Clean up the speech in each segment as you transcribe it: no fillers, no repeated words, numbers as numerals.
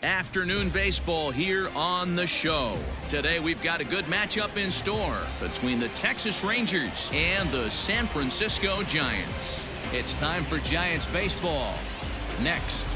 Afternoon baseball here on the show. Today we've got a good matchup in store between the Texas Rangers and the San Francisco Giants. It's time for Giants baseball. Next.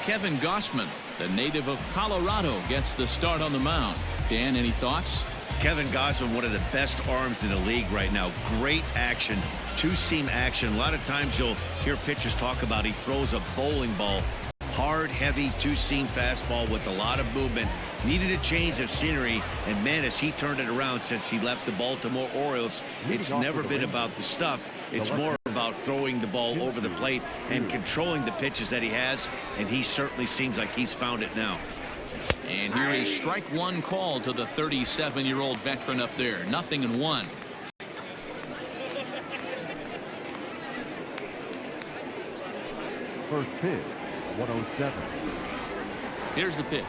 Kevin Gausman, the native of Colorado, gets the start on the mound. Dan, any thoughts? Kevin Gausman, one of the best arms in the league right now. Great action, two-seam action. A lot of times you'll hear pitchers talk about he throws a bowling ball. Hard, heavy, two-seam fastball with a lot of movement. Needed a change of scenery, and man, as he turned it around since he left the Baltimore Orioles, it's never been about the stuff. It's more about throwing the ball over the plate and controlling the pitches that he has, and he certainly seems like he's found it now. And here is strike one call to the 37-year-old veteran up there. 0-1. First pitch, 107. Here's the pitch.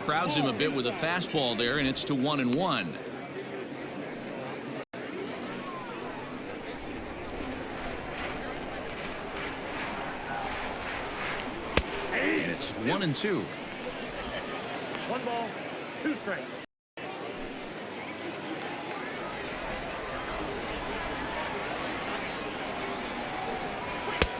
Crowds him a bit with a fastball there, and it's to 1-1. And it's 1-2. 1 ball, 2 strikes.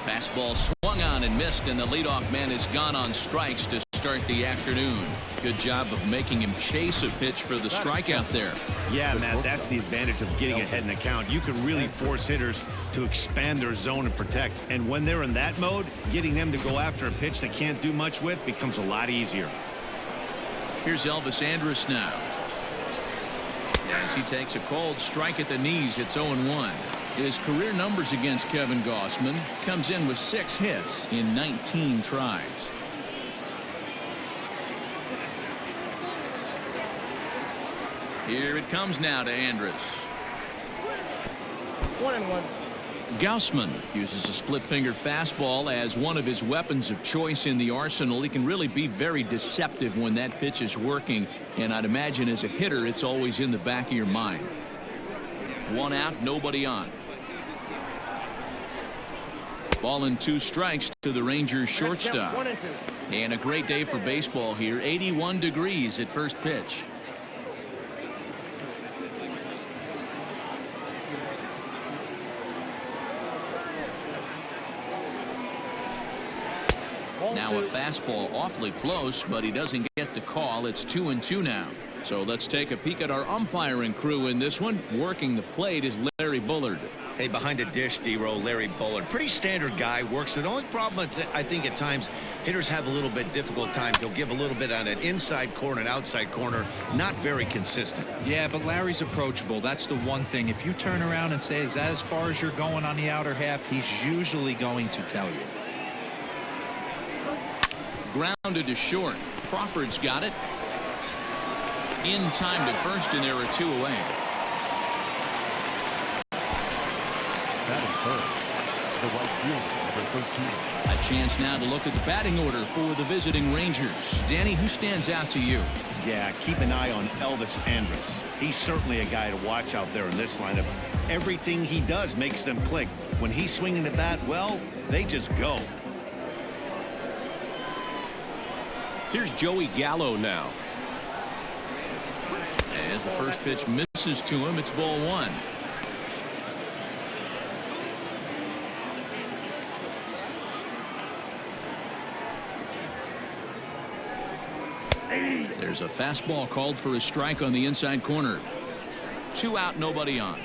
Fastball swung on and missed, and the leadoff man is gone on strikes to start the afternoon. Good job of making him chase a pitch for the strikeout there. Yeah, Matt, that's the advantage of getting ahead in the count. You can really force hitters to expand their zone and protect. And when they're in that mode, getting them to go after a pitch they can't do much with becomes a lot easier. Here's Elvis Andrus now. As he takes a cold strike at the knees, it's 0-1. His career numbers against Kevin Gausman comes in with 6 hits in 19 tries. Here it comes now to Andrus. 1-1. Gausman uses a split-finger fastball as one of his weapons of choice in the arsenal. He can really be very deceptive when that pitch is working, and I'd imagine as a hitter it's always in the back of your mind. 1 out, nobody on. Ball and 2 strikes to the Rangers shortstop. And a great day for baseball here. 81 degrees at first pitch. Now a fastball awfully close, but he doesn't get the call. It's 2-2 now. So let's take a peek at our umpiring crew in this one. Working the plate is Larry Bullard. Hey, behind the dish, D-Row, Larry Bullard. Pretty standard guy, works. The only problem I think at times hitters have a little bit difficult time. He'll give a little bit on an inside corner and outside corner. Not very consistent. Yeah, but Larry's approachable. That's the one thing. If you turn around and say, is that as far as you're going on the outer half, he's usually going to tell you. Grounded to short. Crawford's got it. In time to first, and there are 2 away. Batting first, the right fielder, number 13. A chance now to look at the batting order for the visiting Rangers. Danny, who stands out to you? Yeah, keep an eye on Elvis Andrus. He's certainly a guy to watch out there in this lineup. Everything he does makes them click. When he's swinging the bat, well, they just go. Here's Joey Gallo now. As the first pitch misses to him, it's ball 1. There's a fastball called for a strike on the inside corner. 2 out, nobody on.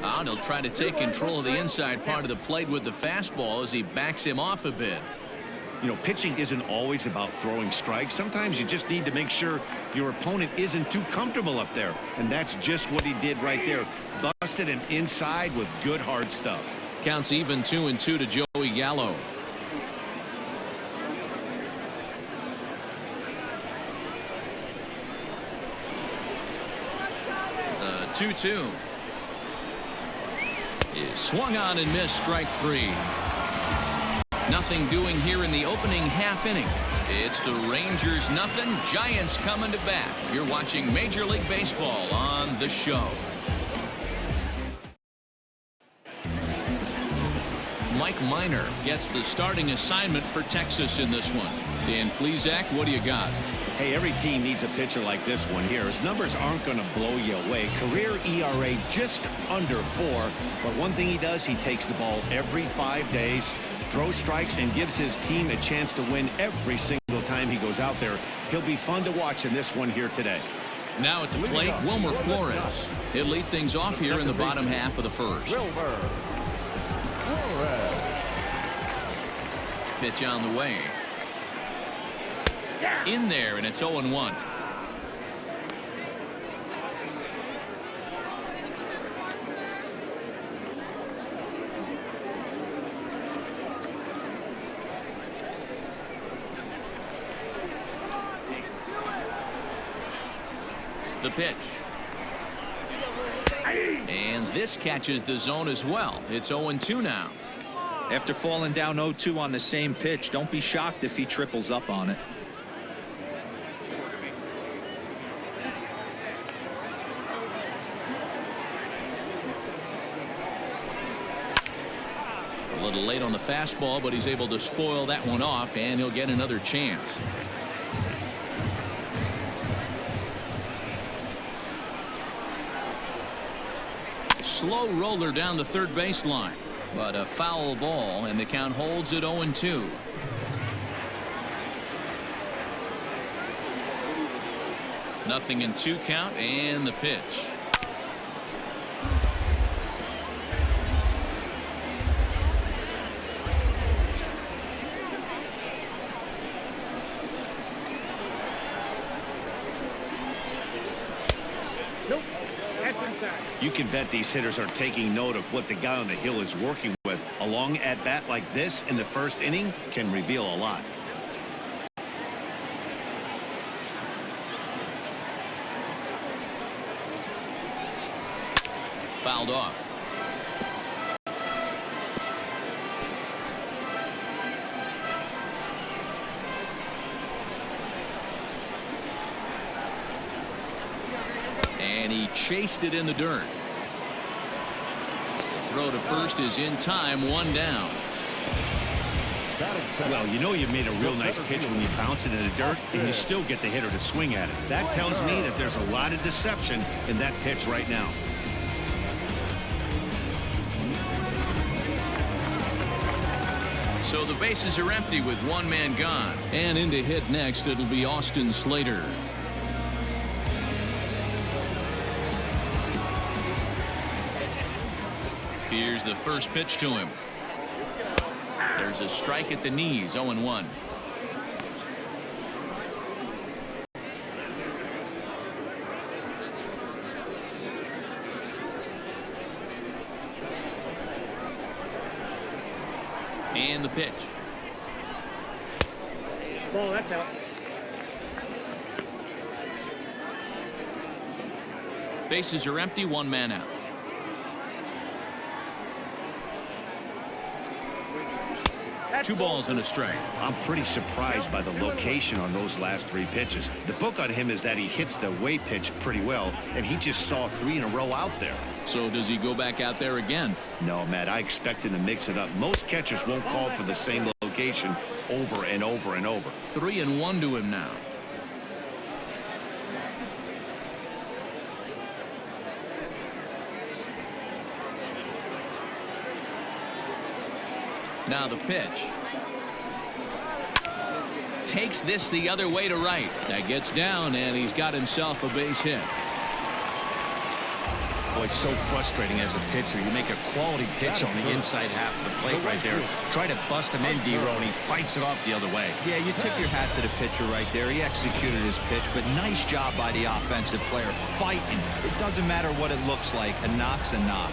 And he'll try to take control of the inside part of the plate with the fastball as he backs him off a bit. You know, pitching isn't always about throwing strikes. Sometimes you just need to make sure your opponent isn't too comfortable up there. And that's just what he did right there. Busted him inside with good hard stuff. Counts even 2-2 to Joey Gallo. The 2-2 is swung on and missed, strike 3. Nothing doing here in the opening half inning. It's the Rangers nothing, Giants coming to bat. You're watching Major League Baseball on The Show. Mike Minor gets the starting assignment for Texas in this one. Dan Plesac, what do you got? Hey, every team needs a pitcher like this one here. His numbers aren't going to blow you away. Career ERA just under 4. But one thing he does, he takes the ball every 5 days, throws strikes, and gives his team a chance to win every single time he goes out there. He'll be fun to watch in this one here today. Now at the plate, Wilmer Flores. He'll lead things off here in the bottom half of the first. Pitch on the way. In there, and it's 0-1. The pitch. And this catches the zone as well. It's 0-2 now. After falling down 0-2 on the same pitch, don't be shocked if he triples up on it. A little late on the fastball, but he's able to spoil that one off, and he'll get another chance. Slow roller down the third baseline, but a foul ball, and the count holds at 0-2. Nothing in 2 count, and the pitch. You can bet these hitters are taking note of what the guy on the hill is working with. A long at bat like this in the first inning can reveal a lot. Fouled off. And he chased it in the dirt. The throw to first is in time, 1 down. Well, you know you've made a real nice pitch when you bounce it in the dirt and you still get the hitter to swing at it. That tells me that there's a lot of deception in that pitch right now. So the bases are empty with 1 man gone. And in to hit next, it'll be Austin Slater. Here's the first pitch to him. There's a strike at the knees, 0-1. And the pitch. Ball, that's out. Bases are empty, 1 man out. Two balls and a strike. I'm pretty surprised by the location on those last 3 pitches. The book on him is that he hits the away pitch pretty well, and he just saw 3 in a row out there. So does he go back out there again? No, Matt, I expect him to mix it up. Most catchers won't call for the same location over and over and over. 3-1 to him now. Now the pitch. Takes this the other way to right. That gets down, and he's got himself a base hit. Boy, it's so frustrating as a pitcher. You make a quality pitch on the inside half of the plate right there. Try to bust him in, D-Row, and he fights it off the other way. Yeah, you tip your hat to the pitcher right there. He executed his pitch, but nice job by the offensive player fighting. It doesn't matter what it looks like. A knock's a knock.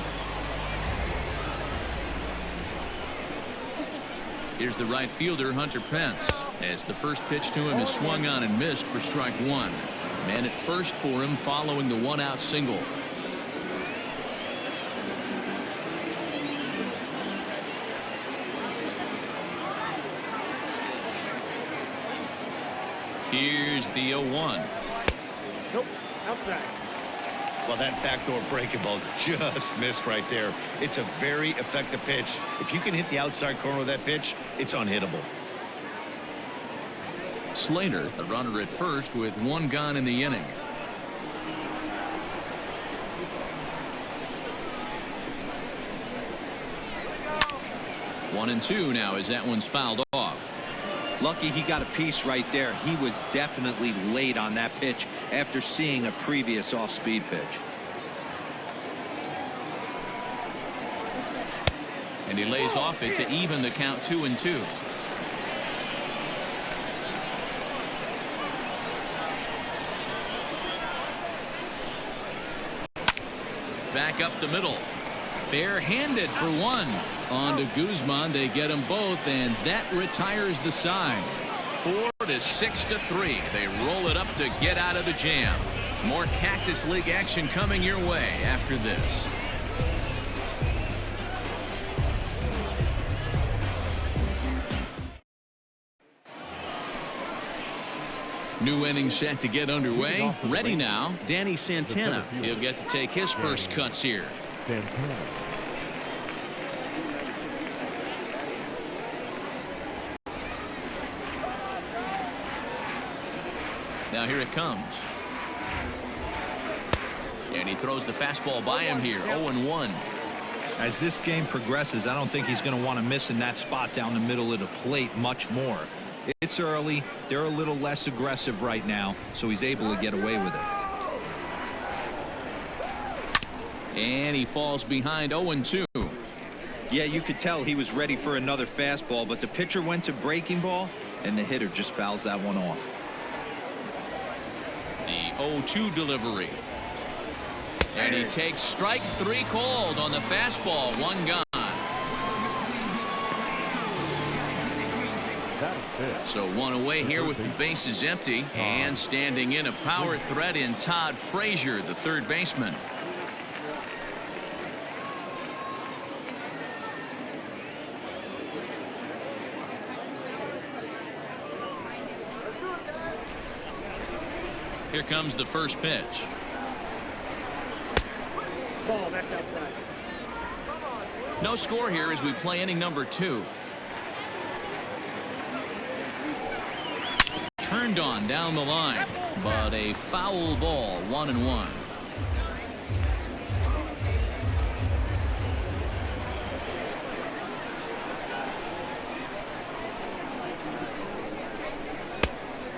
Here's the right fielder, Hunter Pence, as the first pitch to him is swung on and missed for strike 1. Man at first for him following the 1-out single. Here's the 0-1. Nope, outside. Well, that backdoor breaking ball just missed right there. It's a very effective pitch. If you can hit the outside corner of that pitch, it's unhittable. Slater, the runner at first with one gone in the inning. One and two now as that one's fouled off. Lucky he got a piece right there. He was definitely late on that pitch after seeing a previous off-speed pitch. And he lays off it to even the count 2-2. Back up the middle. Barehanded for one. On to Guzman. They get them both, and that retires the side. 4-6-3. They roll it up to get out of the jam. More Cactus League action coming your way after this. New inning set to get underway. Ready now, Danny Santana. He'll get to take his first cuts here. Santana. Now here it comes. And he throws the fastball by him here. 0-1. As this game progresses, I don't think he's going to want to miss in that spot down the middle of the plate much more. It's early. They're a little less aggressive right now, so he's able to get away with it. And he falls behind 0-2. Yeah, you could tell he was ready for another fastball, but the pitcher went to breaking ball, and the hitter just fouls that one off. The 0-2 delivery. And he takes strike three called on the fastball. One gone. So one away here with the bases empty, and standing in a power threat in Todd Frazier, the third baseman. Here comes the first pitch. Ball, that's outside. No score here as we play inning number 2. Turned on down the line, but a foul ball. 1-1.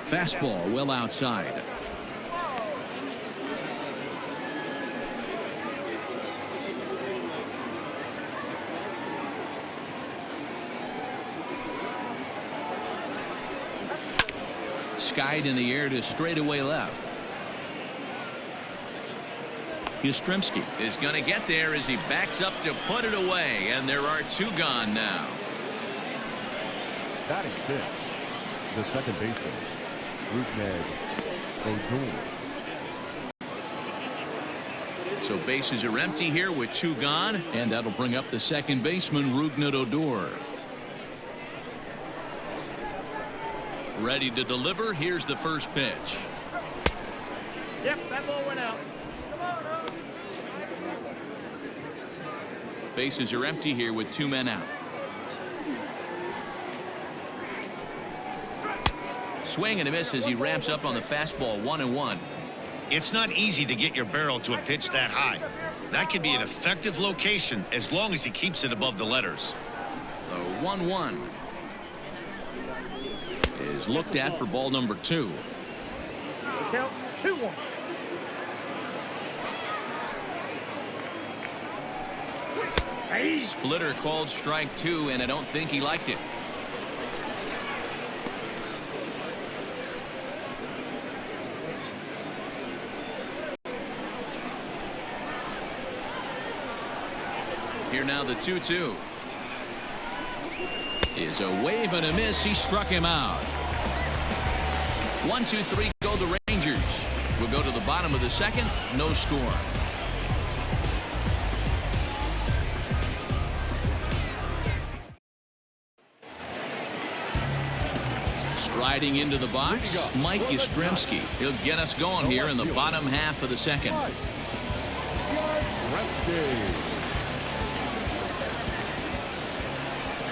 Fastball well outside. Skied in the air to straightaway left. Yastrzemski is going to get there as he backs up to put it away, and there are 2 gone now. Batting fifth, the second baseman, Rougned Odor. So bases are empty here with 2 gone, and that'll bring up the second baseman, Rougned Odor. Ready to deliver. Here's the first pitch. Yep, that ball went out. Bases are empty here with 2 men out. Swing and a miss as he ramps up on the fastball. 1-1. It's not easy to get your barrel to a pitch that high. That can be an effective location as long as he keeps it above the letters. The 1-1 is looked at for ball number 2. Count 2-1. Hey. Splitter called strike 2, and I don't think he liked it. Here now the 2-2 is a wave and a miss. He struck him out. 1-2-3 go the Rangers. We'll go to the bottom of the second. No score. Striding into the box, Mike Yastrzemski. He'll get us going here in the bottom half of the second.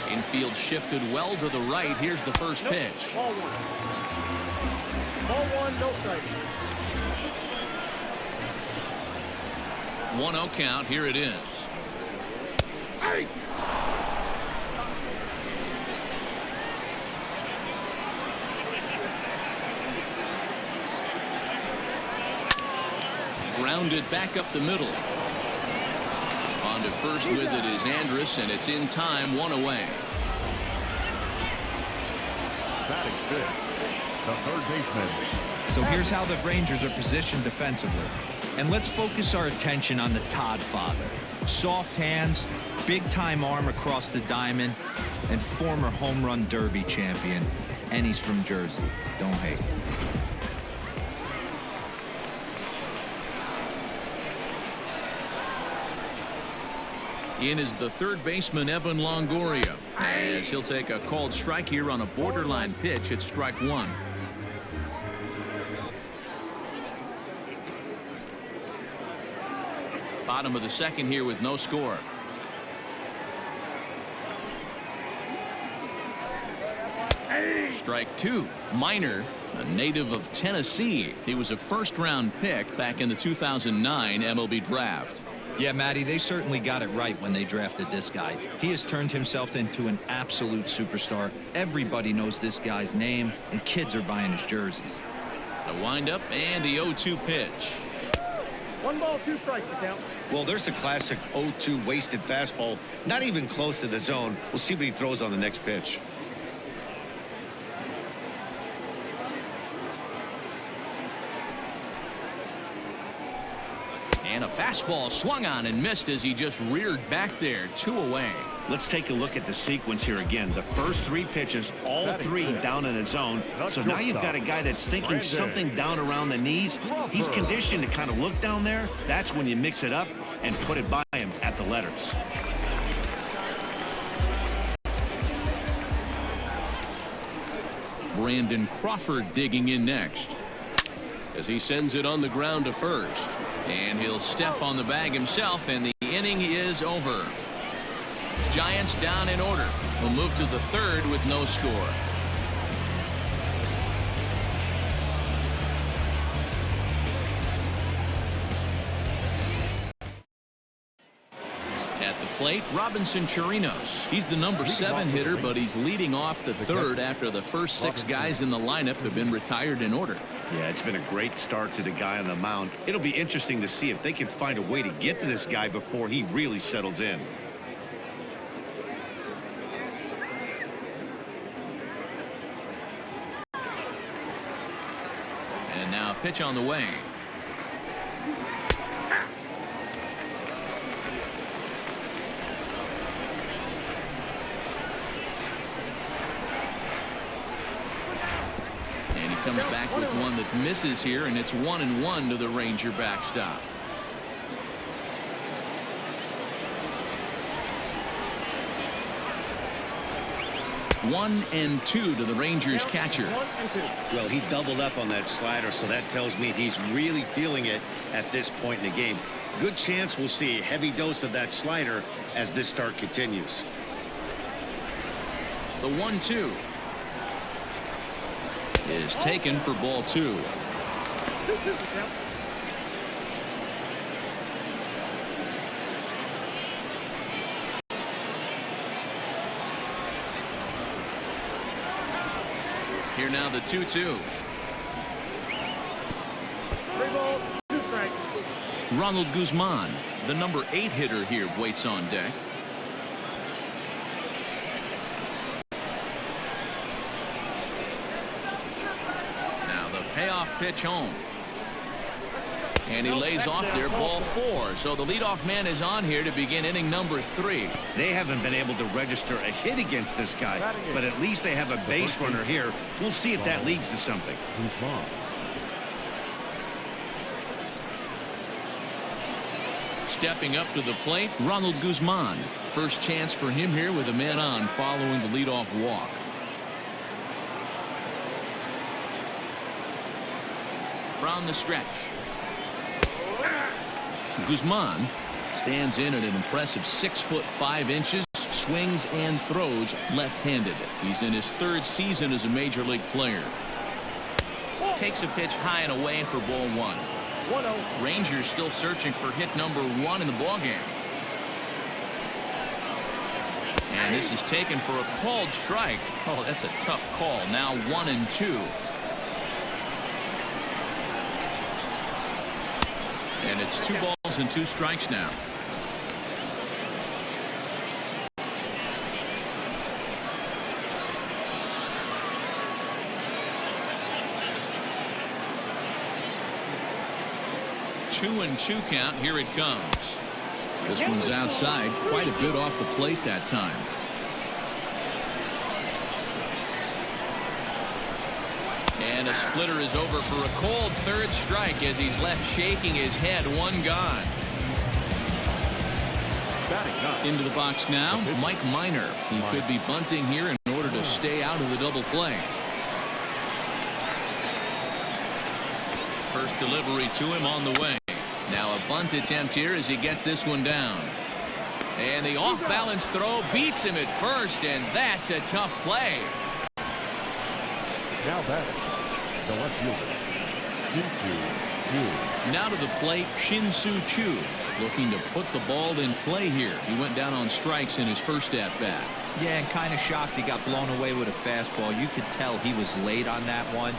Infield shifted well to the right. Here's the first pitch. Ball one, no strike. 1-0 count. Here it is. Hey! Grounded back up the middle. On to first with it is Andrus, and it's in time, one away. Batting fifth, the third baseman. So here's how the Rangers are positioned defensively. And let's focus our attention on the Todd father. Soft hands, big-time arm across the diamond, and former home run derby champion. And he's from Jersey. Don't hate. In is the third baseman, Evan Longoria, as he'll take a called strike here on a borderline pitch at strike one. Bottom of the second here with no score. Strike two. Minor, a native of Tennessee. He was a first-round pick back in the 2009 MLB draft. Yeah, Matty, they certainly got it right when they drafted this guy. He has turned himself into an absolute superstar. Everybody knows this guy's name, and kids are buying his jerseys. The windup and the 0-2 pitch. 1 ball, 2 strikes to count. Well, there's the classic 0-2 wasted fastball. Not even close to the zone. We'll see what he throws on the next pitch. And a fastball swung on and missed as he just reared back there. 2 away. Let's take a look at the sequence here again. The first 3 pitches, all 3 down in the zone. So now you've got a guy that's thinking something down around the knees. He's conditioned to kind of look down there. That's when you mix it up and put it by him at the letters. Brandon Crawford digging in next as he sends it on the ground to first. And he'll step on the bag himself, and the inning is over. Giants down in order. Will move to the third with no score. At the plate, Robinson Chirinos. He's the number 7 hitter, but he's leading off the third after the first 6 guys in the lineup have been retired in order. Yeah, it's been a great start to the guy on the mound. It'll be interesting to see if they can find a way to get to this guy before he really settles in. And now pitch on the way. Comes back with one that misses here, and it's 1-1 to the Ranger backstop. One and two to the Rangers catcher. Well, he doubled up on that slider, so that tells me he's really feeling it at this point in the game. Good chance we'll see a heavy dose of that slider as this start continues. The 1-2 is taken for ball 2. Here now the 2-2. 3 balls, 2 strikes. Ronald Guzman, the number 8 hitter here, waits on deck. Payoff pitch home. And he lays off there, ball 4. So the leadoff man is on here to begin inning number 3. They haven't been able to register a hit against this guy, but at least they have a base runner here. We'll see if that leads to something. Stepping up to the plate, Ronald Guzman. First chance for him here with a man on following the leadoff walk. From the stretch, Guzman stands in at an impressive 6'5", swings and throws left-handed. He's in his 3rd season as a major league player. Takes a pitch high and away for ball 1. Rangers still searching for hit number 1 in the ballgame. And this is taken for a called strike. Oh, that's a tough call. Now 1-2. And it's 2 balls and 2 strikes now. Two and 2 count. Here it comes. This one's outside, quite a bit off the plate that time. And a splitter is over for a cold 3rd strike as he's left shaking his head. 1 gone. Into the box now, Mike Minor. He could be bunting here in order to stay out of the double play. First delivery to him on the way. Now a bunt attempt here as he gets this one down. And the off-balance throw beats him at first, and that's a tough play. Now batting, the left fielder, Shin-Soo Choo. Now to the plate, Shin-Soo Choo, looking to put the ball in play here. He went down on strikes in his first at-bat. Yeah, and kind of shocked he got blown away with a fastball. You could tell he was late on that one.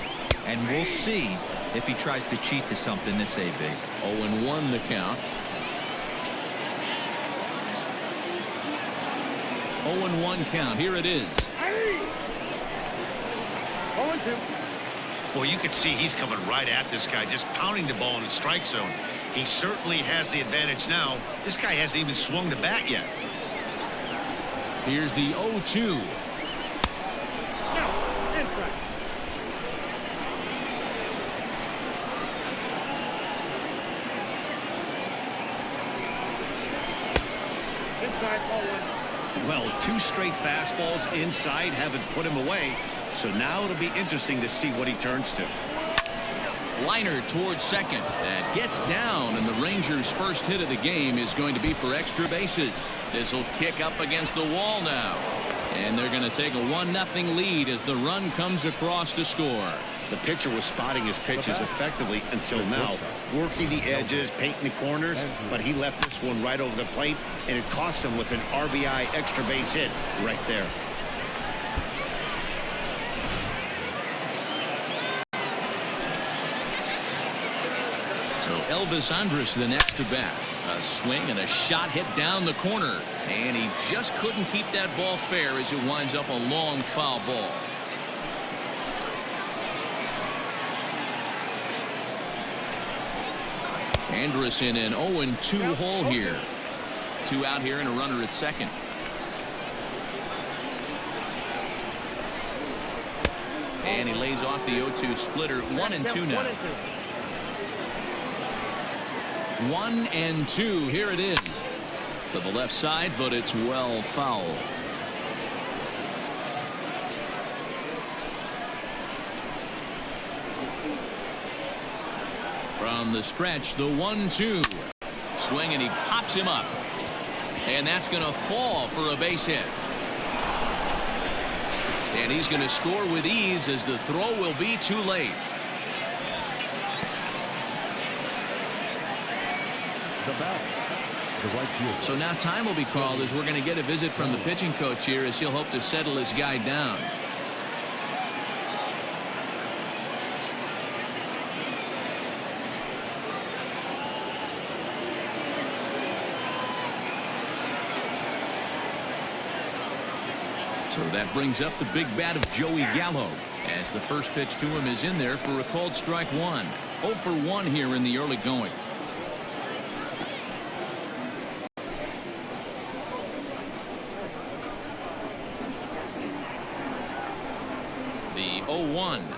And we'll see if he tries to cheat to something this AB. 0-1 the count. 0-1 count. Here it is. 0-2. Well, you can see he's coming right at this guy, just pounding the ball in the strike zone. He certainly has the advantage now. This guy hasn't even swung the bat yet. Here's the 0-2. Well, 2 straight fastballs inside haven't put him away. So now it'll be interesting to see what he turns to. Liner towards second. That gets down, and the Rangers' first hit of the game is going to be for extra bases. This will kick up against the wall now. And they're going to take a 1-0 lead as the run comes across to score. The pitcher was spotting his pitches effectively until now, working the edges, painting the corners, but he left this one right over the plate, and it cost him with an RBI extra base hit right there. So Elvis Andrus the next to bat. A swing and a shot hit down the corner, and he just couldn't keep that ball fair as it winds up a long foul ball. Andrus in an 0-2 hole here. 2 out here and a runner at second. And he lays off the 0-2 splitter. 1-2 now. 1-2. Here it is. To the left side, but it's well foul. From the stretch, the 1-2. Swing, and he pops him up. And that's going to fall for a base hit. And he's going to score with ease as the throw will be too late. The bat, the right fielder. So now time will be called as we're going to get a visit from the pitching coach here as he'll hope to settle his guy down. So that brings up the big bat of Joey Gallo as the first pitch to him is in there for a called strike 1. 0 for 1 here in the early going. The 0-1.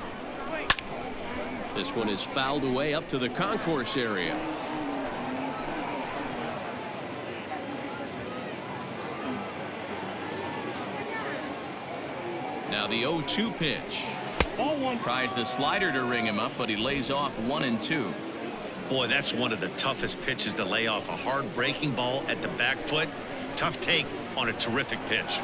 This one is fouled away up to the concourse area. Now the 0-2 pitch. Tries the slider to ring him up, but he lays off 1-2. Boy, that's one of the toughest pitches to lay off. A hard breaking ball at the back foot. Tough take on a terrific pitch.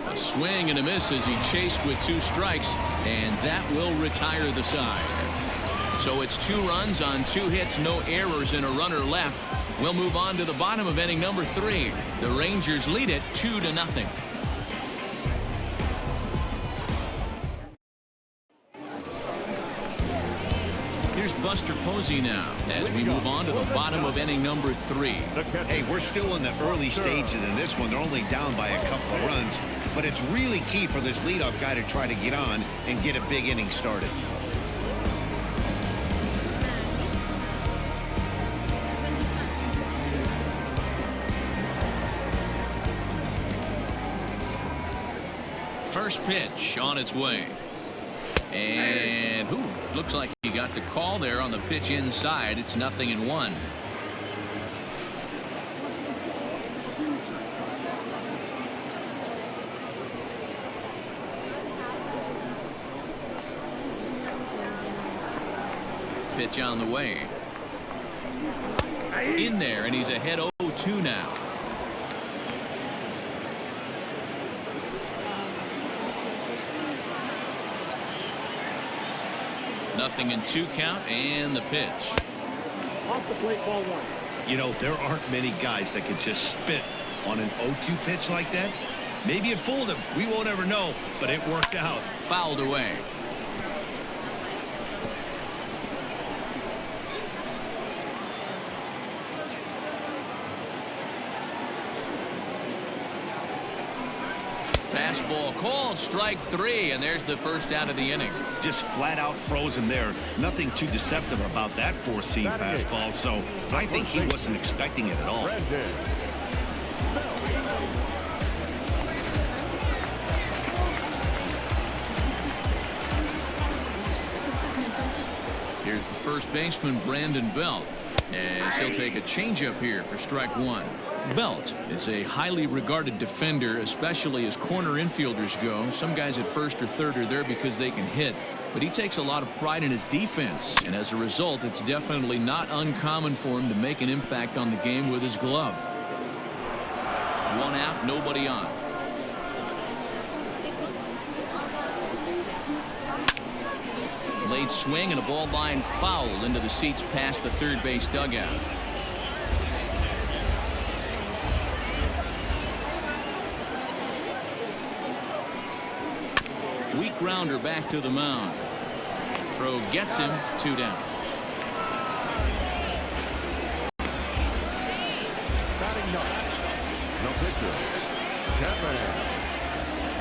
A swing and a miss as he chased with 2 strikes, and that will retire the side. So it's 2 runs on 2 hits, no errors, and a runner left. We'll move on to the bottom of inning number 3. The Rangers lead it 2-0. Here's Buster Posey now as we move on to the bottom of inning number 3. Hey, we're still in the early stages in this one. They're only down by a couple of runs, but it's really key for this leadoff guy to try to get on and get a big inning started. First pitch on its way. And looks like he got the call there on the pitch inside. It's 0-1. Pitch on the way. In there, and he's ahead 0-2 now. Nothing in 2 count, and the pitch. Off the plate, ball 1. You know, there aren't many guys that can just spit on an 0-2 pitch like that. Maybe it fooled him. We won't ever know, but it worked out. Fouled away. Fastball called, strike 3, and there's the first out of the inning. Just flat out frozen there. Nothing too deceptive about that 4-seam fastball, so I think he wasn't expecting it at all. Here's the first baseman, Brandon Belt, as he'll take a changeup here for strike 1. Belt is a highly regarded defender, especially as corner infielders go. Some guys at first or third are there because they can hit, but he takes a lot of pride in his defense, and as a result, it's definitely not uncommon for him to make an impact on the game with his glove. 1 out, nobody on. Late swing and a ball line foul into the seats past the third base dugout. Weak grounder back to the mound. Throw gets him, 2 down. Batting 9. The pitcher, Kevin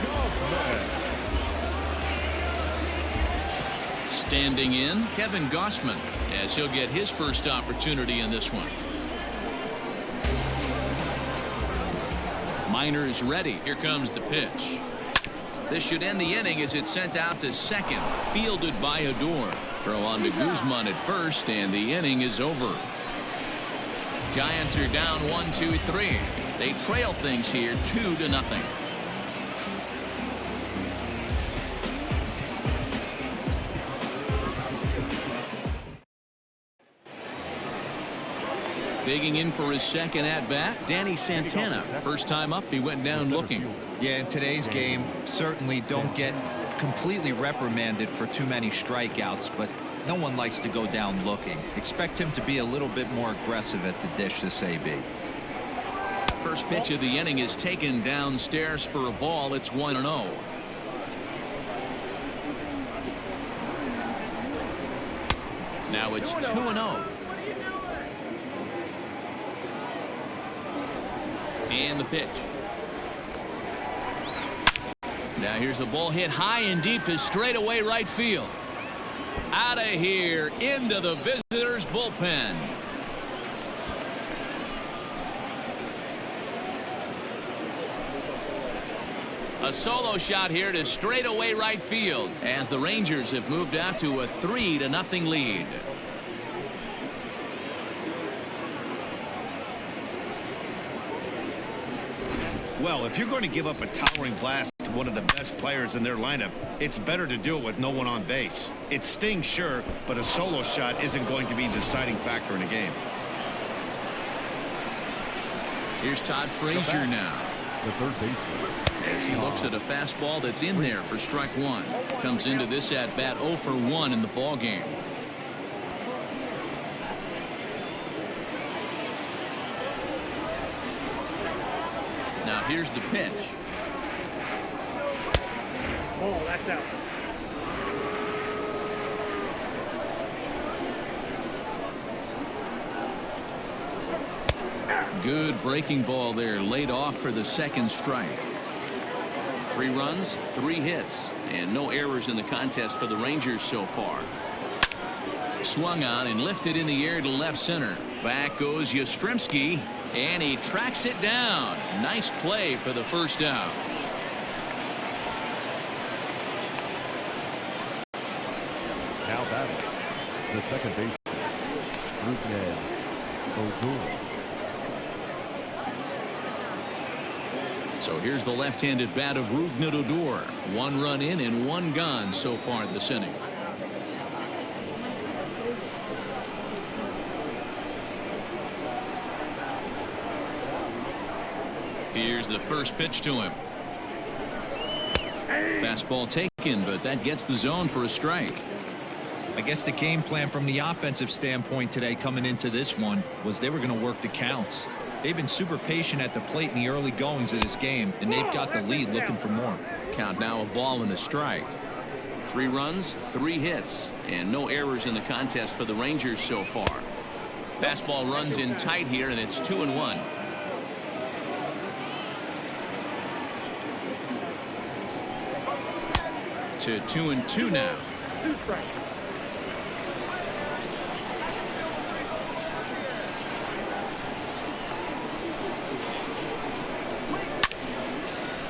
Gausman. Standing in, Kevin Gausman, as he'll get his first opportunity in this one. Minor's ready. Here comes the pitch. This should end the inning as it's sent out to second, fielded by Odor. Throw on to Guzman at first, and the inning is over. Giants are down 1-2-3. They trail things here 2-0. Digging in for his second at-bat, Danny Santana. First time up, he went down looking. Yeah, in today's game, certainly don't get completely reprimanded for too many strikeouts, but no one likes to go down looking. Expect him to be a little bit more aggressive at the dish this AB. First pitch of the inning is taken downstairs for a ball. It's 1-0. Now it's 2-0. And the pitch. Now here's the ball hit high and deep to straightaway right field. Out of here into the visitors' bullpen. A solo shot here to straightaway right field as the Rangers have moved out to a 3-0 lead. Well, if you're going to give up a towering blast to one of the best players in their lineup, it's better to do it with no one on base. It stings, sure, but a solo shot isn't going to be the deciding factor in a game. Here's Todd Frazier now. The third baseman. As he looks at a fastball that's in there for strike one. Comes into this at bat 0 for 1 in the ball game. Now here's the pitch. Oh, that's out. Good breaking ball there, laid off for the second strike. 3 runs, 3 hits, and no errors in the contest for the Rangers so far. Swung on and lifted in the air to left center. Back goes Yastrzemski, and he tracks it down. Nice play for the first out. Now batting, the second baseman, Rougned Odor. So here's the left-handed bat of Rougned Odor. 1 run in and 1 gone so far this inning. Here's the first pitch to him. Fastball taken, but that gets the zone for a strike. I guess the game plan from the offensive standpoint today coming into this one was they were going to work the counts. They've been super patient at the plate in the early goings of this game, and they've got the lead looking for more. Count now a ball and a strike. 3 runs, 3 hits, and no errors in the contest for the Rangers so far. Fastball runs in tight here, and it's 2-1. To 2-2 now. 2 strikes.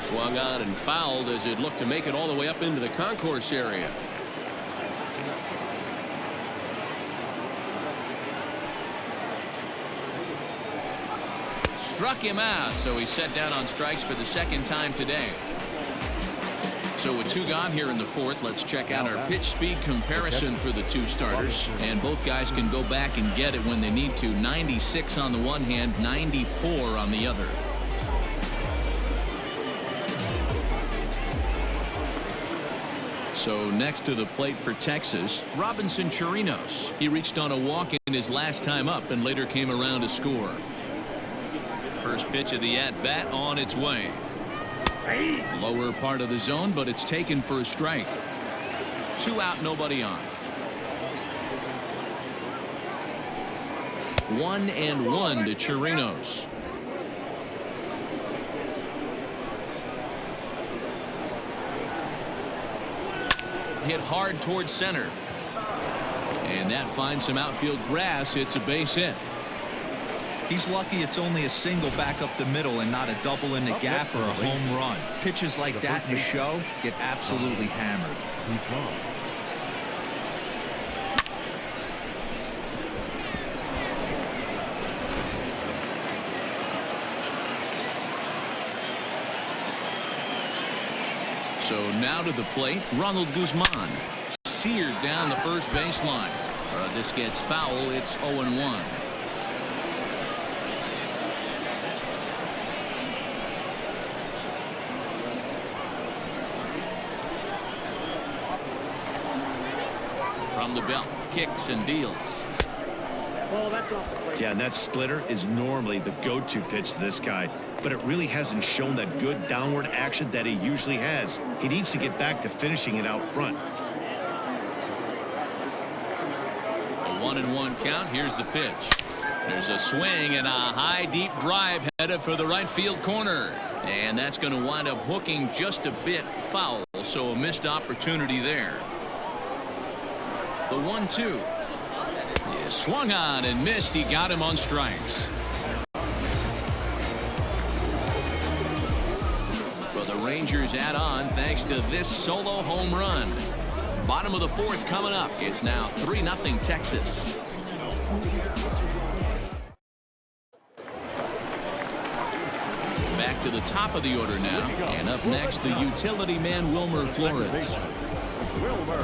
Swung on and fouled as it looked to make it all the way up into the concourse area. Struck him out, so he's set down on strikes for the second time today. So with 2 gone here in the 4th, let's check out our pitch speed comparison for the 2 starters. And both guys can go back and get it when they need to. 96 on the one hand, 94 on the other. So next to the plate for Texas, Robinson Chirinos. He reached on a walk in his last time up and later came around to score. First pitch of the at-bat on its way. Lower part of the zone, but it's taken for a strike. 2 out, nobody on. 1-1 to Chirinos. Hit hard towards center. And that finds some outfield grass. It's a base hit. He's lucky it's only a single back up the middle and not a double in the gap or a home run. Pitches like that in the show get absolutely hammered. So now to the plate, Ronald Guzman. Seared down the first baseline. This gets foul. It's 0-1. From the belt, kicks and deals. Well, that's off the plate. Yeah, and that splitter is normally the go-to pitch to this guy, but it really hasn't shown that good downward action that he usually has. He needs to get back to finishing it out front. A 1-1 count. Here's the pitch. There's a swing and a high deep drive headed for the right field corner, and that's going to wind up hooking just a bit foul, so a missed opportunity there. The 1-2. Yeah, swung on and missed. He got him on strikes. But the Rangers add on thanks to this solo home run. Bottom of the 4th coming up. It's now 3-0 Texas. Back to the top of the order now. And up next, the utility man, Wilmer Flores. Wilmer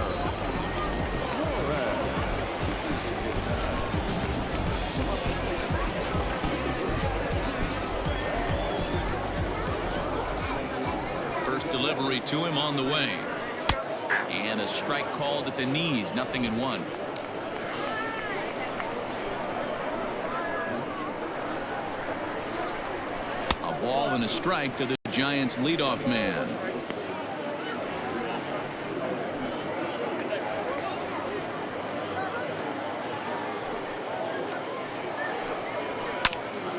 First delivery to him on the way. And a strike called at the knees, 0-1. A ball and a strike to the Giants leadoff man.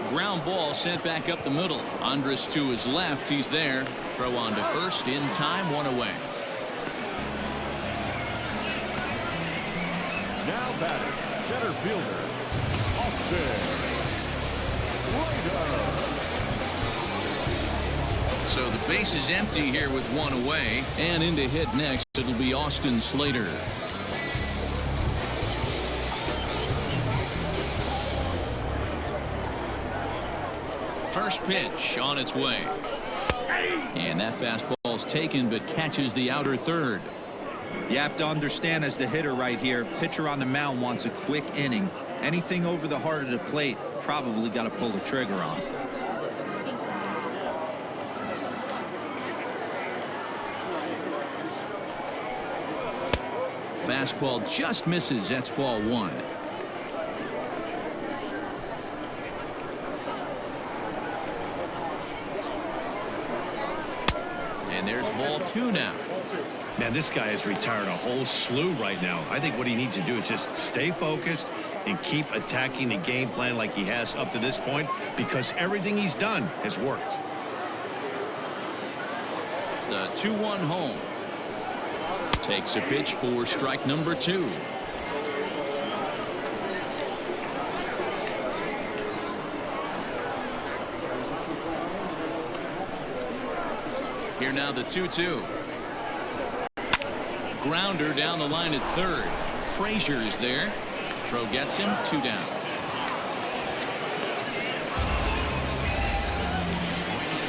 Ground ball sent back up the middle. Andrus to his left. He's there. Throw on to first in time, 1 away. now batting, center fielder, Austin Slater. So the base is empty here with 1 away, and in to hit next it'll be Austin Slater. First pitch on its way. And that fastball is taken but catches the outer third. You have to understand, as the hitter right here, pitcher on the mound wants a quick inning. Anything over the heart of the plate, probably got to pull the trigger on. Fastball just misses. That's ball 1. And there's ball 2 now. Man, this guy is retiring a whole slew right now. I think what he needs to do is just stay focused and keep attacking the game plan like he has up to this point, because everything he's done has worked. The 2-1 home. Takes a pitch for strike number 2. Here now the 2-2. Grounder down the line at third. Frazier is there. Throw gets him, 2 down.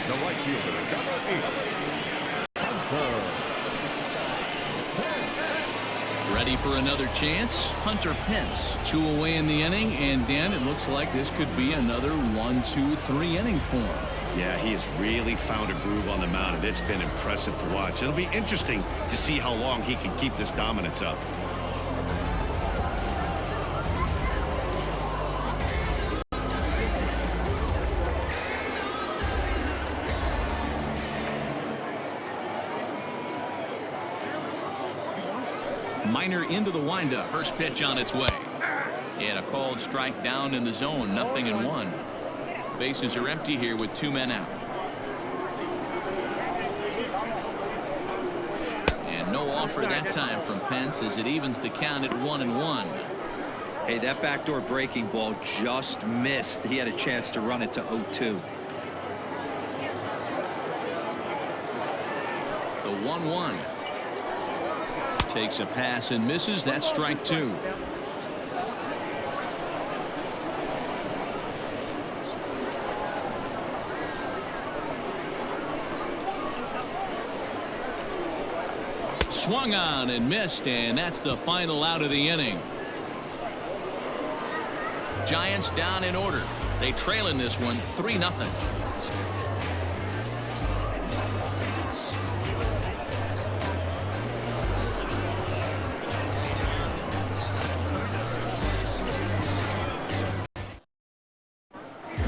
The right fielder, number 8, Hunter. Ready for another chance. Hunter Pence, 2 away in the inning, and Dan, it looks like this could be another 1-2-3 inning for him. Yeah, he has really found a groove on the mound, and it's been impressive to watch. It'll be interesting to see how long he can keep this dominance up. Minor into the windup. First pitch on its way. And a called strike down in the zone. 0-1. Bases are empty here with 2 men out. And no offer that time from Pence as it evens the count at 1-1. Hey, that backdoor breaking ball just missed. He had a chance to run it to 0-2. The 1-1. Takes a pass and misses. That's strike 2. Swung on and missed, and that's the final out of the inning. Giants down in order. They trail in this one 3-0.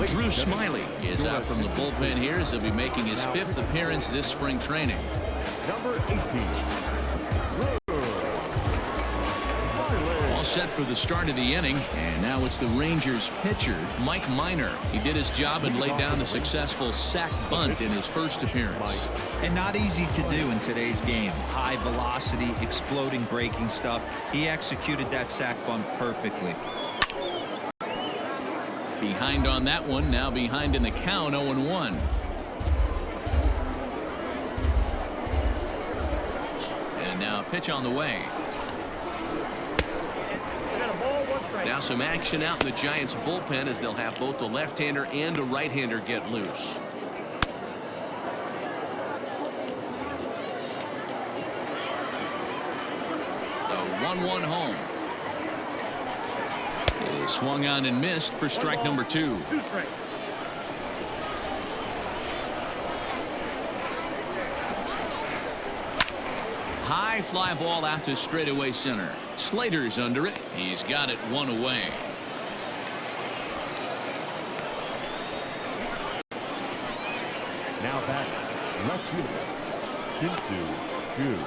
Drew Smiley is out from the bullpen here as he'll be making his 5th appearance this spring training. Number 18. All set for the start of the inning, and now it's the Rangers pitcher, Mike Minor. He did his job and laid down the successful sac bunt in his first appearance. And not easy to do in today's game. High velocity, exploding breaking stuff. He executed that sac bunt perfectly. Behind on that one, now behind in the count, 0-1. And now a pitch on the way. Now some action out in the Giants bullpen as they'll have both the left-hander and a right-hander get loose. 1-1 home. He swung on and missed for strike number 2. Two strikes. High fly ball out to straightaway center. Slater's under it. He's got it 1 away. Now batting, left fielder, Shin-Soo Choo.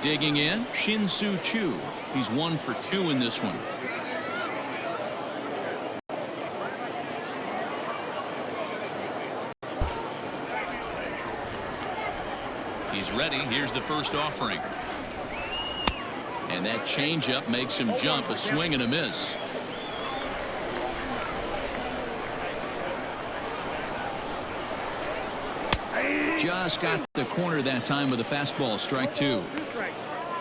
Digging in, Shin-Soo Choo. He's 1 for 2 in this one. He's ready. Here's the first offering. And that changeup makes him jump. A swing and a miss. Just got the corner that time with a fastball. Strike 2.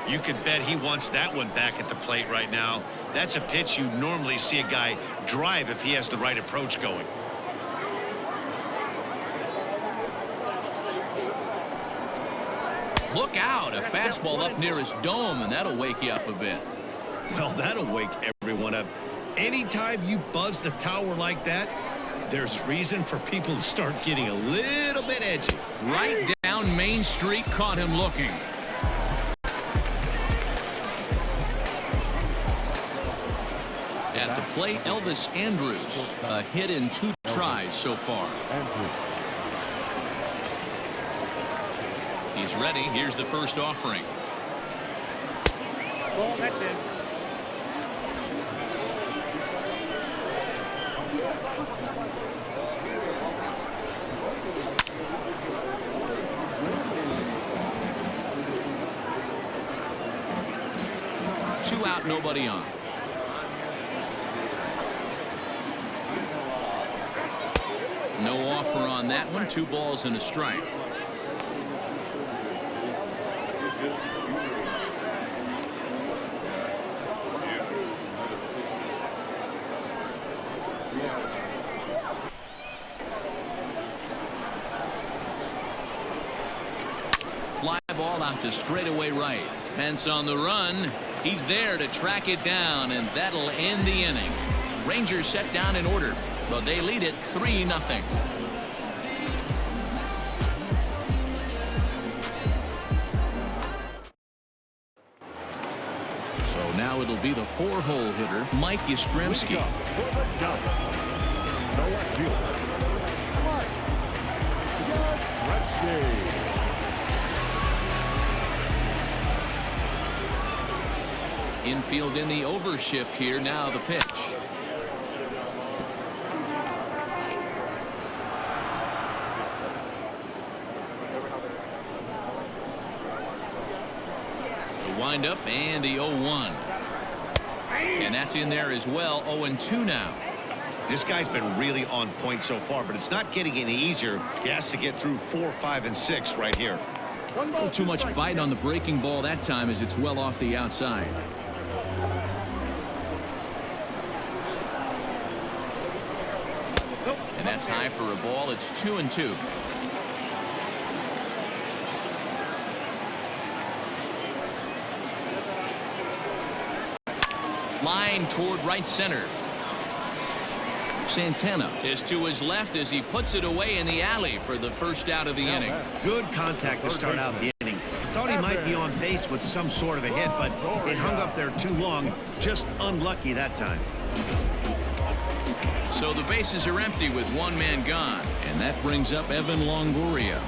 You could bet he wants that one back at the plate right now. That's a pitch you normally see a guy drive if he has the right approach going. Look out, a fastball up near his dome, and that'll wake you up a bit. Well, that'll wake everyone up. Anytime you buzz the tower like that, there's reason for people to start getting a little bit edgy. Right down Main Street, caught him looking. At the plate, Elvis Andrus, a hit in 2 tries so far. He's ready. Here's the first offering. Ball, that's in. Two out, nobody on. No offer on that one. 2 balls and a strike. Fly ball out to straightaway right. Pence on the run. He's there to track it down, and that'll end the inning. Rangers set down in order, but they lead it 3-0. So now it'll be the 4-hole hitter, Mike Yastrzemski. Infield in the overshift here. Now the pitch. The windup and the 0-1. And that's in there as well. 0-2 now. This guy's been really on point so far, but it's not getting any easier. He has to get through 4, 5, and 6 right here. A little too much bite on the breaking ball that time as it's well off the outside. And that's high for a ball. It's 2-2. Line toward right center. Santana is to his left as he puts it away in the alley for the first out of the inning. Good contact to start out the inning. Thought he might be on base with some sort of a hit, but it hung up there too long. Just unlucky that time. So the bases are empty with 1 man gone, and that brings up Evan Longoria.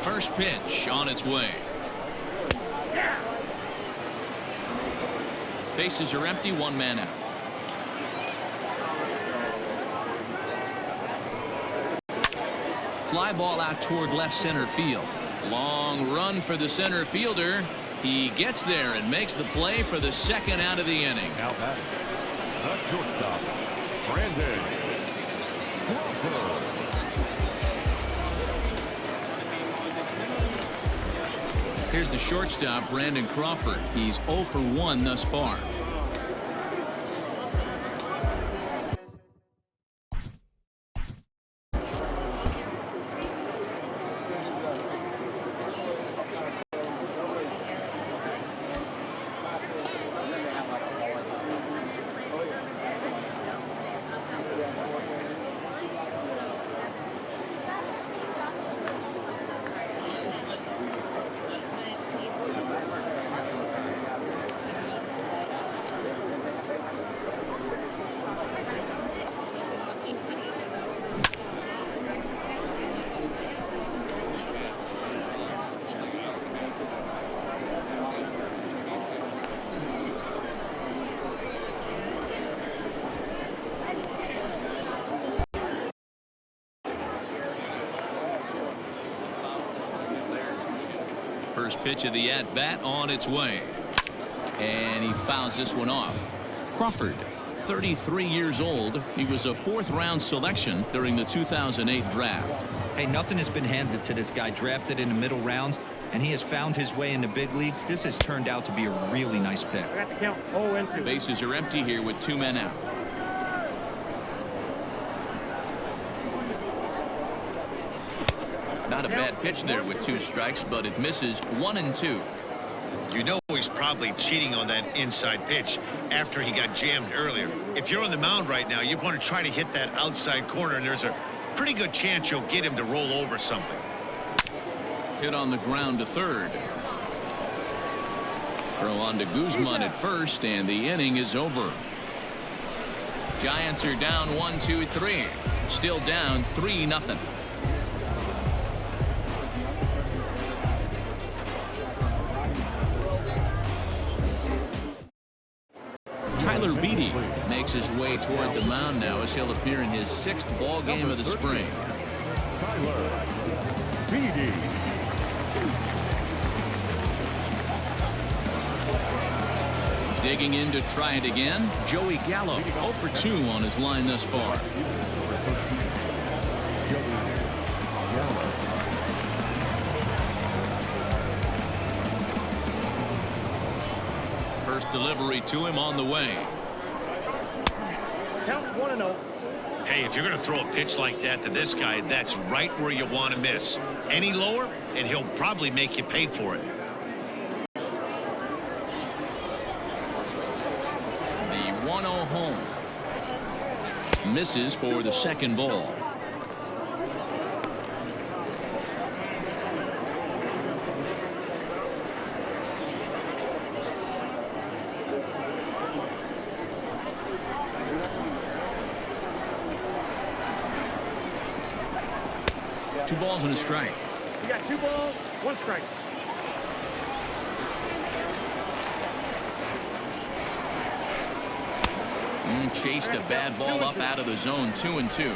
First pitch on its way. Bases are empty, 1 man out. Fly ball out toward left center field. Long run for the center fielder. He gets there and makes the play for the second out of the inning. Now batting, the shortstop, Brandon Crawford. Here's the shortstop, Brandon Crawford. He's 0 for 1 thus far. First pitch of the at-bat on its way. And he fouls this one off. Crawford, 33 years old. He was a fourth-round selection during the 2008 draft. Hey, nothing has been handed to this guy. Drafted in the middle rounds, and he has found his way in the big leagues. This has turned out to be a really nice pick. I got to count 0-2. Bases are empty here with 2 men out. Not a bad pitch there with 2 strikes, but it misses 1-2. You know he's probably cheating on that inside pitch after he got jammed earlier. If you're on the mound right now, you want to try to hit that outside corner, and there's a pretty good chance you'll get him to roll over something. Hit on the ground to third. Throw on to Guzman at first, and the inning is over. Giants are down 1-2-3. Still down 3-0. Tyler Beatty makes his way toward the mound now as he'll appear in his 6th ball game of the spring. Tyler Beatty. Digging in to try it again, Joey Gallo, 0 for 2 on his line thus far. First delivery to him on the way. Count 1-0. Hey, if you're going to throw a pitch like that to this guy, that's right where you want to miss. Any lower, and he'll probably make you pay for it. The 1-0 home. Misses for the second ball. Two balls and a strike. You got 2 balls, 1 strike. Chased a bad ball up out of the zone. 2-2.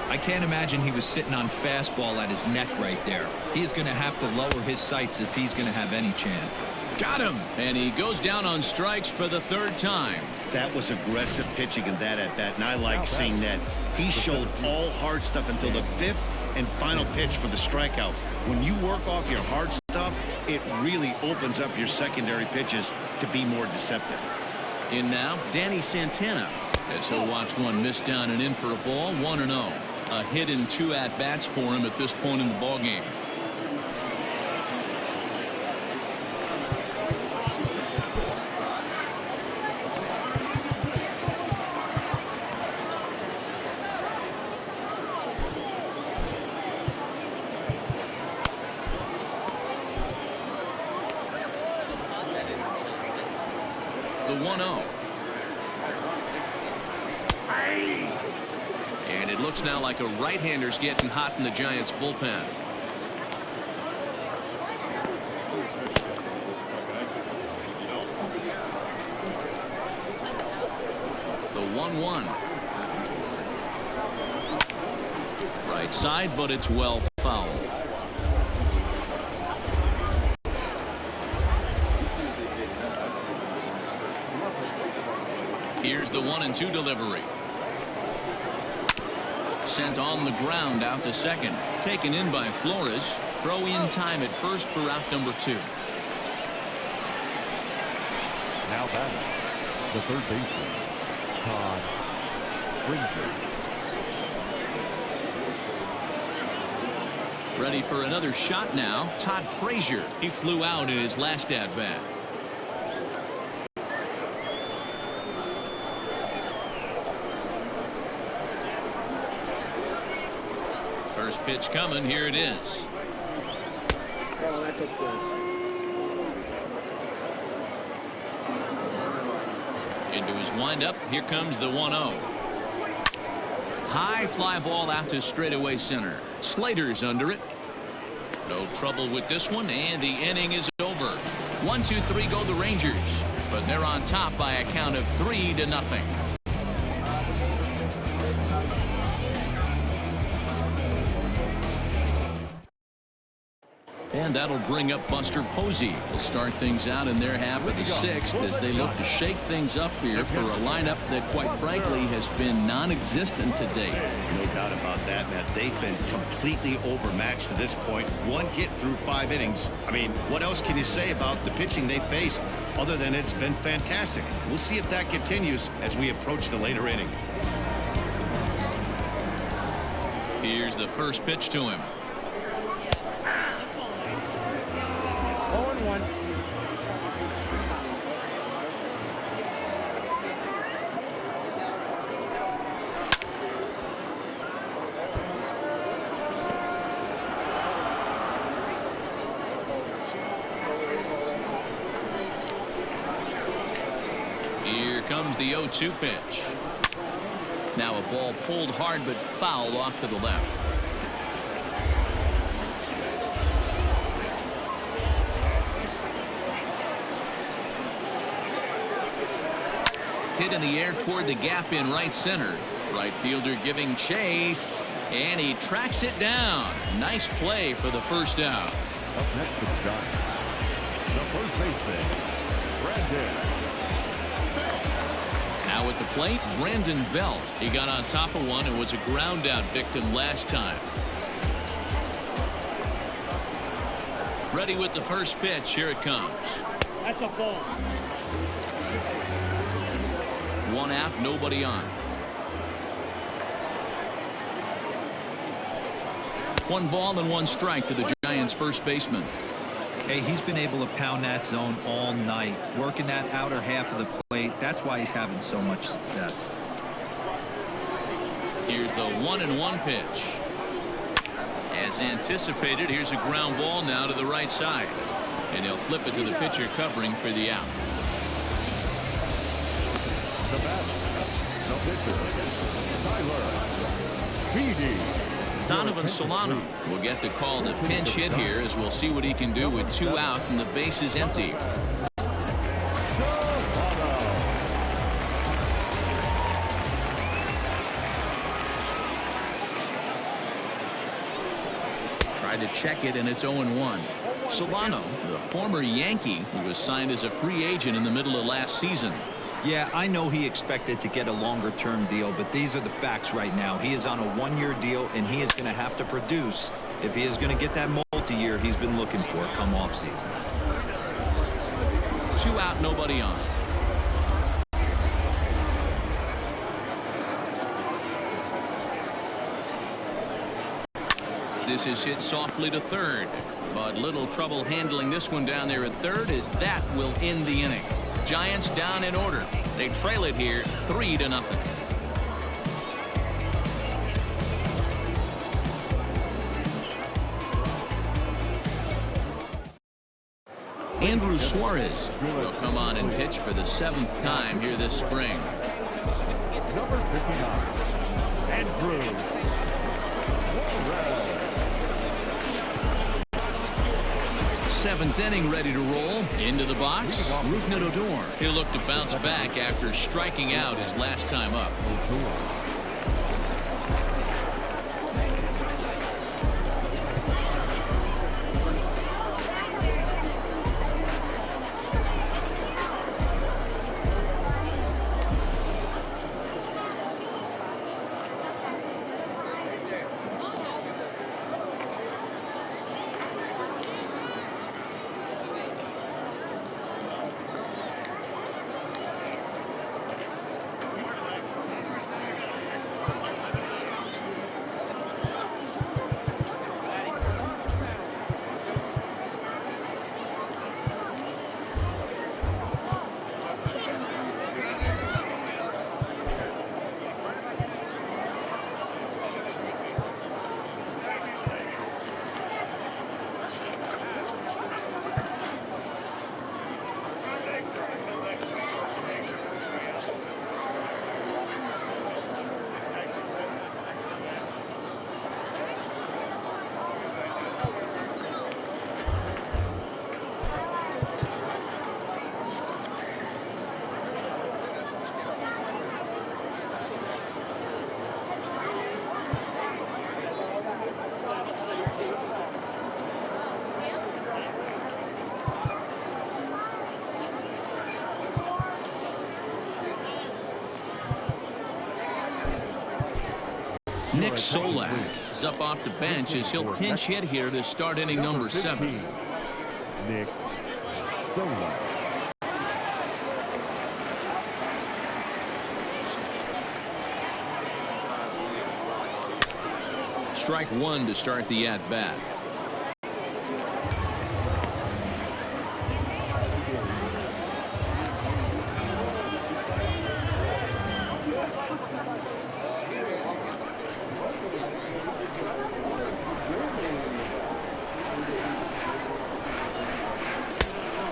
I can't imagine he was sitting on fastball at his neck right there. He is going to have to lower his sights if he's going to have any chance. Got him, and he goes down on strikes for the 3rd time. That was aggressive pitching in that at bat, and I like seeing that. He showed all hard stuff until the 5th and final pitch for the strikeout. When you work off your hard stuff, it really opens up your secondary pitches to be more deceptive. In now, Danny Santana, as he'll watch one miss down and in for a ball. 1-0. A hit in 2 at-bats for him at this point in the ballgame. The 1-0. And it looks now like a right-hander's getting hot in the Giants bullpen. The 1-1. Right side, but it's well fouled. Here's the 1-2 delivery. Sent on the ground out to second. Taken in by Flores. Throw in time at first for out number 2. Now batting, the third baseman, Todd Frazier. Ready for another shot now. Todd Frazier. He flew out in his last at bat. First pitch coming. Here it is. Oh, that looks good. Into his windup. Here comes the 1-0. High fly ball out to straightaway center. Slater's under it. No trouble with this one, and the inning is over. 1-2-3 go the Rangers, but they're on top by a count of 3-0. And and that'll bring up Buster Posey. Will start things out in their half of the sixth as they look to shake things up here for a lineup that, quite frankly, has been non-existent to date. No doubt about that, Matt. They've been completely overmatched to this point. One hit through 5 innings. I mean, what else can you say about the pitching they faced other than it's been fantastic? We'll see if that continues as we approach the later inning. Here's the first pitch to him. 0-1. Here comes the 0-2 pitch. Now a ball pulled hard but fouled off to the left. Hit in the air toward the gap in right center. Right fielder giving chase, and he tracks it down. Nice play for the first out. Up next to the Giants, the first baseman, Brandon. Now at the plate, Brandon Belt. He got on top of one and was a ground out victim last time. Ready with the first pitch. Here it comes. That's a ball. One out, nobody on. One ball and one strike to the Giants' first baseman. Hey, he's been able to pound that zone all night, working that outer half of the plate. That's why he's having so much success. Here's the 1-1 pitch. As anticipated, here's a ground ball now to the right side. And he'll flip it to the pitcher covering for the out. The batter, the pitcher, Tyler Beede. Donovan Solano will get the call to pinch hit here, as we'll see what he can do with 2 out and the base is empty. Tried to check it, and it's 0-1. Solano, the former Yankee, who was signed as a free agent in the middle of last season. Yeah, I know he expected to get a longer-term deal, but these are the facts right now. He is on a 1-year deal, and he is going to have to produce if he is going to get that multi-year he's been looking for come off season. 2 out, nobody on. This is hit softly to third, but little trouble handling this one down there at third, as that will end the inning. Giants down in order. They trail it here 3-0. Andrew Suarez will come on and pitch for the 7th time here this spring. Number 59, Andrew Suarez. 7th inning, ready to roll. Into the box, Rougned Odor. He'll look to bounce back after striking out his last time up. Nick Solak is up off the bench as he'll pinch hit here to start inning number 7. Nick Solak. Strike 1 to start the at-bat.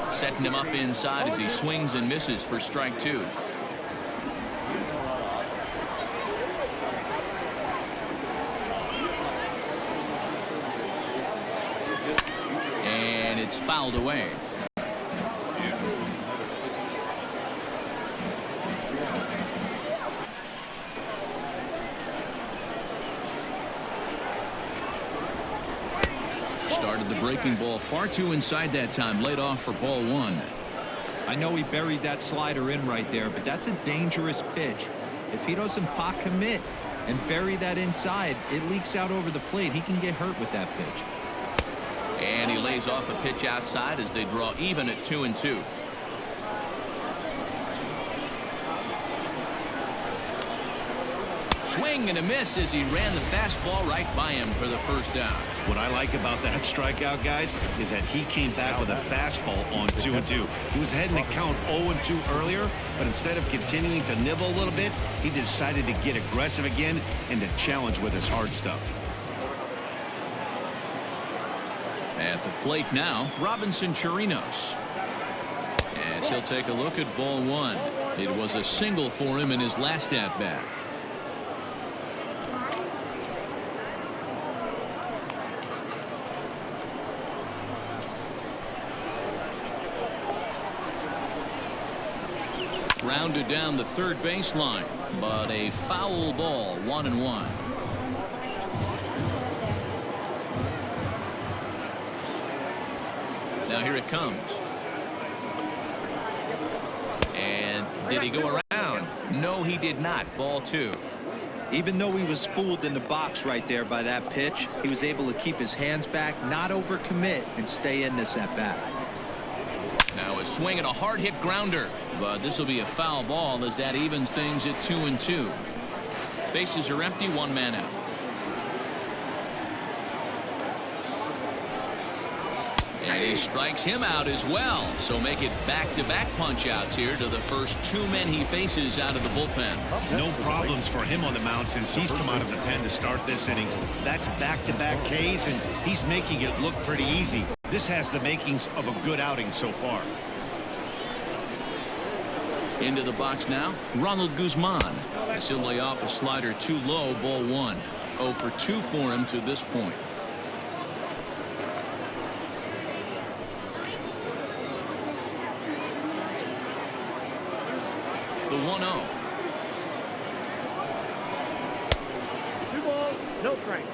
Setting him up inside as he swings and misses for strike 2. And it's fouled away. Started the breaking ball far too inside that time. Laid off for ball 1. I know he buried that slider in right there, but that's a dangerous pitch. If he doesn't pot commit and bury that inside, it leaks out over the plate. He can get hurt with that pitch. And he lays off a pitch outside as they draw even at 2-2. Swing and a miss as he ran the fastball right by him for the first down. What I like about that strikeout, guys, is that he came back with a fastball on 2-2. He was ahead in the count 0-2 earlier, but instead of continuing to nibble a little bit, he decided to get aggressive again and to challenge with his hard stuff. At the plate now, Robinson Chirinos. As he'll take a look at ball 1. It was a single for him in his last at-bat. Rounded down the third baseline, but a foul ball, 1-1. Now here it comes. And did he go around? No, he did not. Ball 2. Even though he was fooled in the box right there by that pitch, he was able to keep his hands back, not overcommit, and stay in this at bat. Now a swing and a hard hit grounder, but this will be a foul ball as that evens things at 2-2. Bases are empty, 1 man out. And he strikes him out as well, so make it back-to-back punch-outs here to the first 2 men he faces out of the bullpen. No problems for him on the mound since he's come out of the pen to start this inning. That's back-to-back Ks, and he's making it look pretty easy. This has the makings of a good outing so far. Into the box now, Ronald Guzman. As he'll lay off a slider too low, ball 1. 0 for 2 for him to this point. The 1-0. 2 balls, no strike.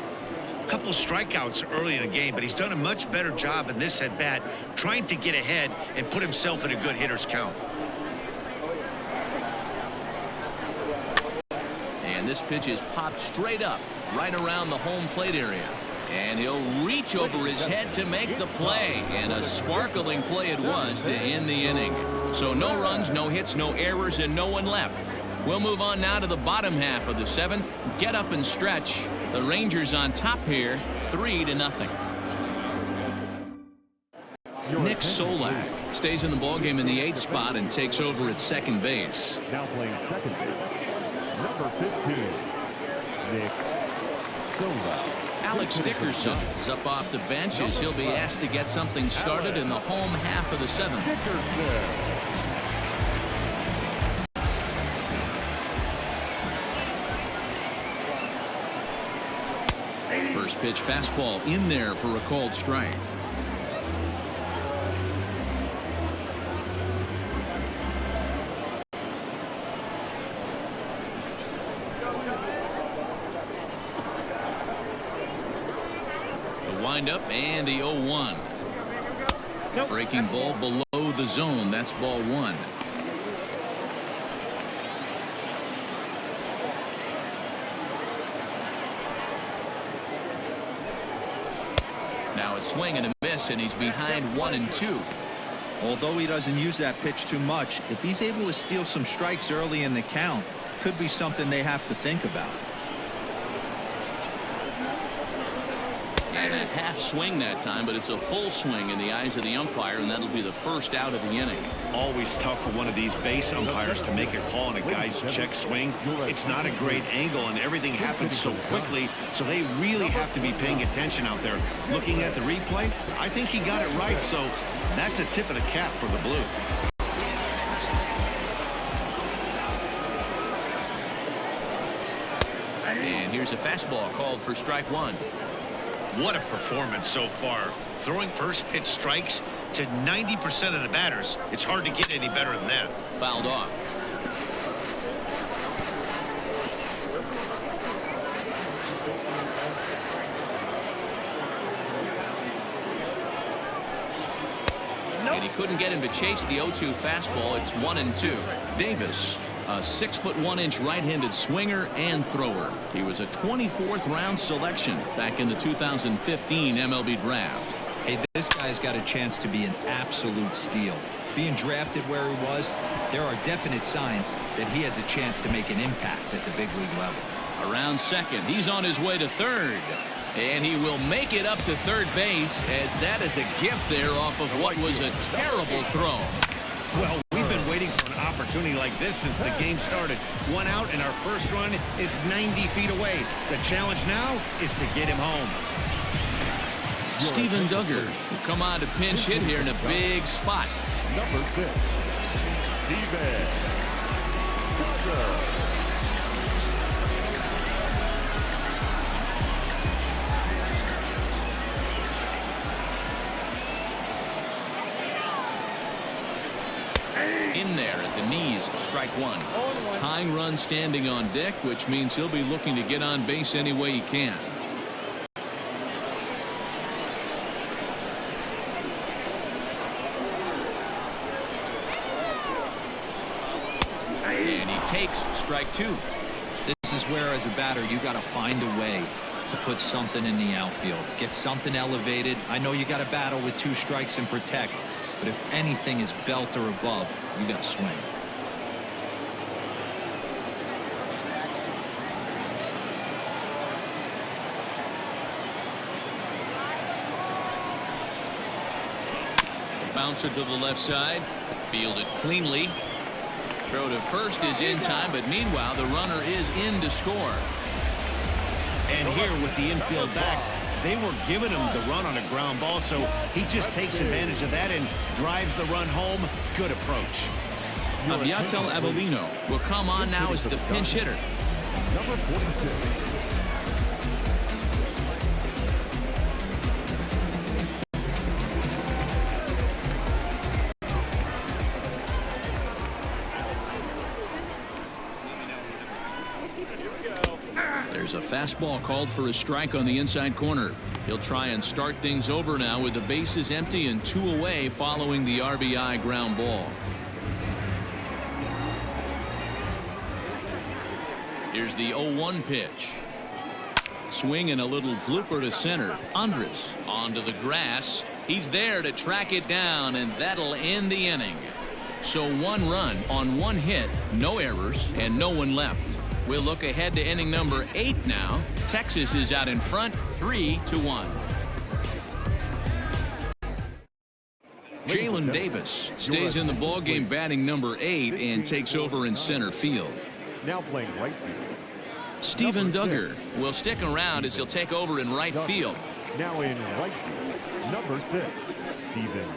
A couple strikeouts early in the game, but he's done a much better job in this at bat trying to get ahead and put himself in a good hitter's count. And this pitch is popped straight up right around the home plate area. And he'll reach over his head to make the play. And a sparkling play it was to end the inning. So no runs, no hits, no errors, and no one left. We'll move on now to the bottom half of the 7th. Get up and stretch. The Rangers on top here, 3-0. Nick Solak stays in the ballgame in the 8th spot and takes over at second base. Now playing second base, number 15, Nick Solak. Alex Dickerson is up off the bench as he'll be asked to get something started in the home half of the 7th. First pitch fastball in there for a called strike. The windup and the 0-1. Breaking ball below the zone. That's ball 1. a swing and a miss, and he's behind 1-2. Although he doesn't use that pitch too much, if he's able to steal some strikes early in the count, could be something they have to think about. And a half swing that time, but it's a full swing in the eyes of the umpire, and that'll be the first out of the inning. Always tough for one of these base umpires to make a call on a guy's check swing. It's not a great angle, and everything happens so quickly, so they really have to be paying attention out there. Looking at the replay, I think he got it right, so that's a tip of the cap for the Blue. And here's a fastball called for strike one. What a performance so far. Throwing first pitch strikes to 90% of the batters. It's hard to get any better than that. Fouled off. And he couldn't get him to chase the 0-2 fastball. It's 1-2. Davis, a 6'1" right-handed swinger and thrower. He was a 24th round selection back in the 2015 MLB draft. Hey, this guy's got a chance to be an absolute steal. Being drafted where he was, there are definite signs that he has a chance to make an impact at the big league level. Around second, he's on his way to third. And he will make it up to third base, as that is a gift there off of what was a terrible throw. Well, we've been waiting for an opportunity like this since the game started. One out, and our first run is 90 feet away. The challenge now is to get him home. Steven Duggar will come on to pinch hit here in a big spot. Number 6, Steven Duggar. In there at the knees, strike one. Tying run standing on deck, which means he'll be looking to get on base any way he can. And he takes strike two. This is where, as a batter, you got to find a way to put something in the outfield. Get something elevated. I know you got to battle with 2 strikes and protect, but if anything is belt or above, you got to swing. Bouncer to the left side. Fielded cleanly. Throw to first is in time, but meanwhile the runner is in to score. And here with the infield back, they were giving him the run on a ground ball, so he just takes advantage of that and drives the run home. Good approach. Aviatel Avellino will come on now as the pinch hitter. Number 46. There's a fastball called for a strike on the inside corner. He'll try and start things over now with the bases empty and 2 away following the RBI ground ball. Here's the 0-1 pitch. Swing and a little blooper to center. Andres onto the grass. He's there to track it down, and that'll end the inning. So 1 run on 1 hit, no errors, and no one left. We'll look ahead to inning number 8 now. Texas is out in front, 3-1. Jalen Davis stays in the ballgame batting number 8 and takes over in center field. Now playing right field. Steven Duggar will stick around as he'll take over in right field. Now in right field, number 6, Steven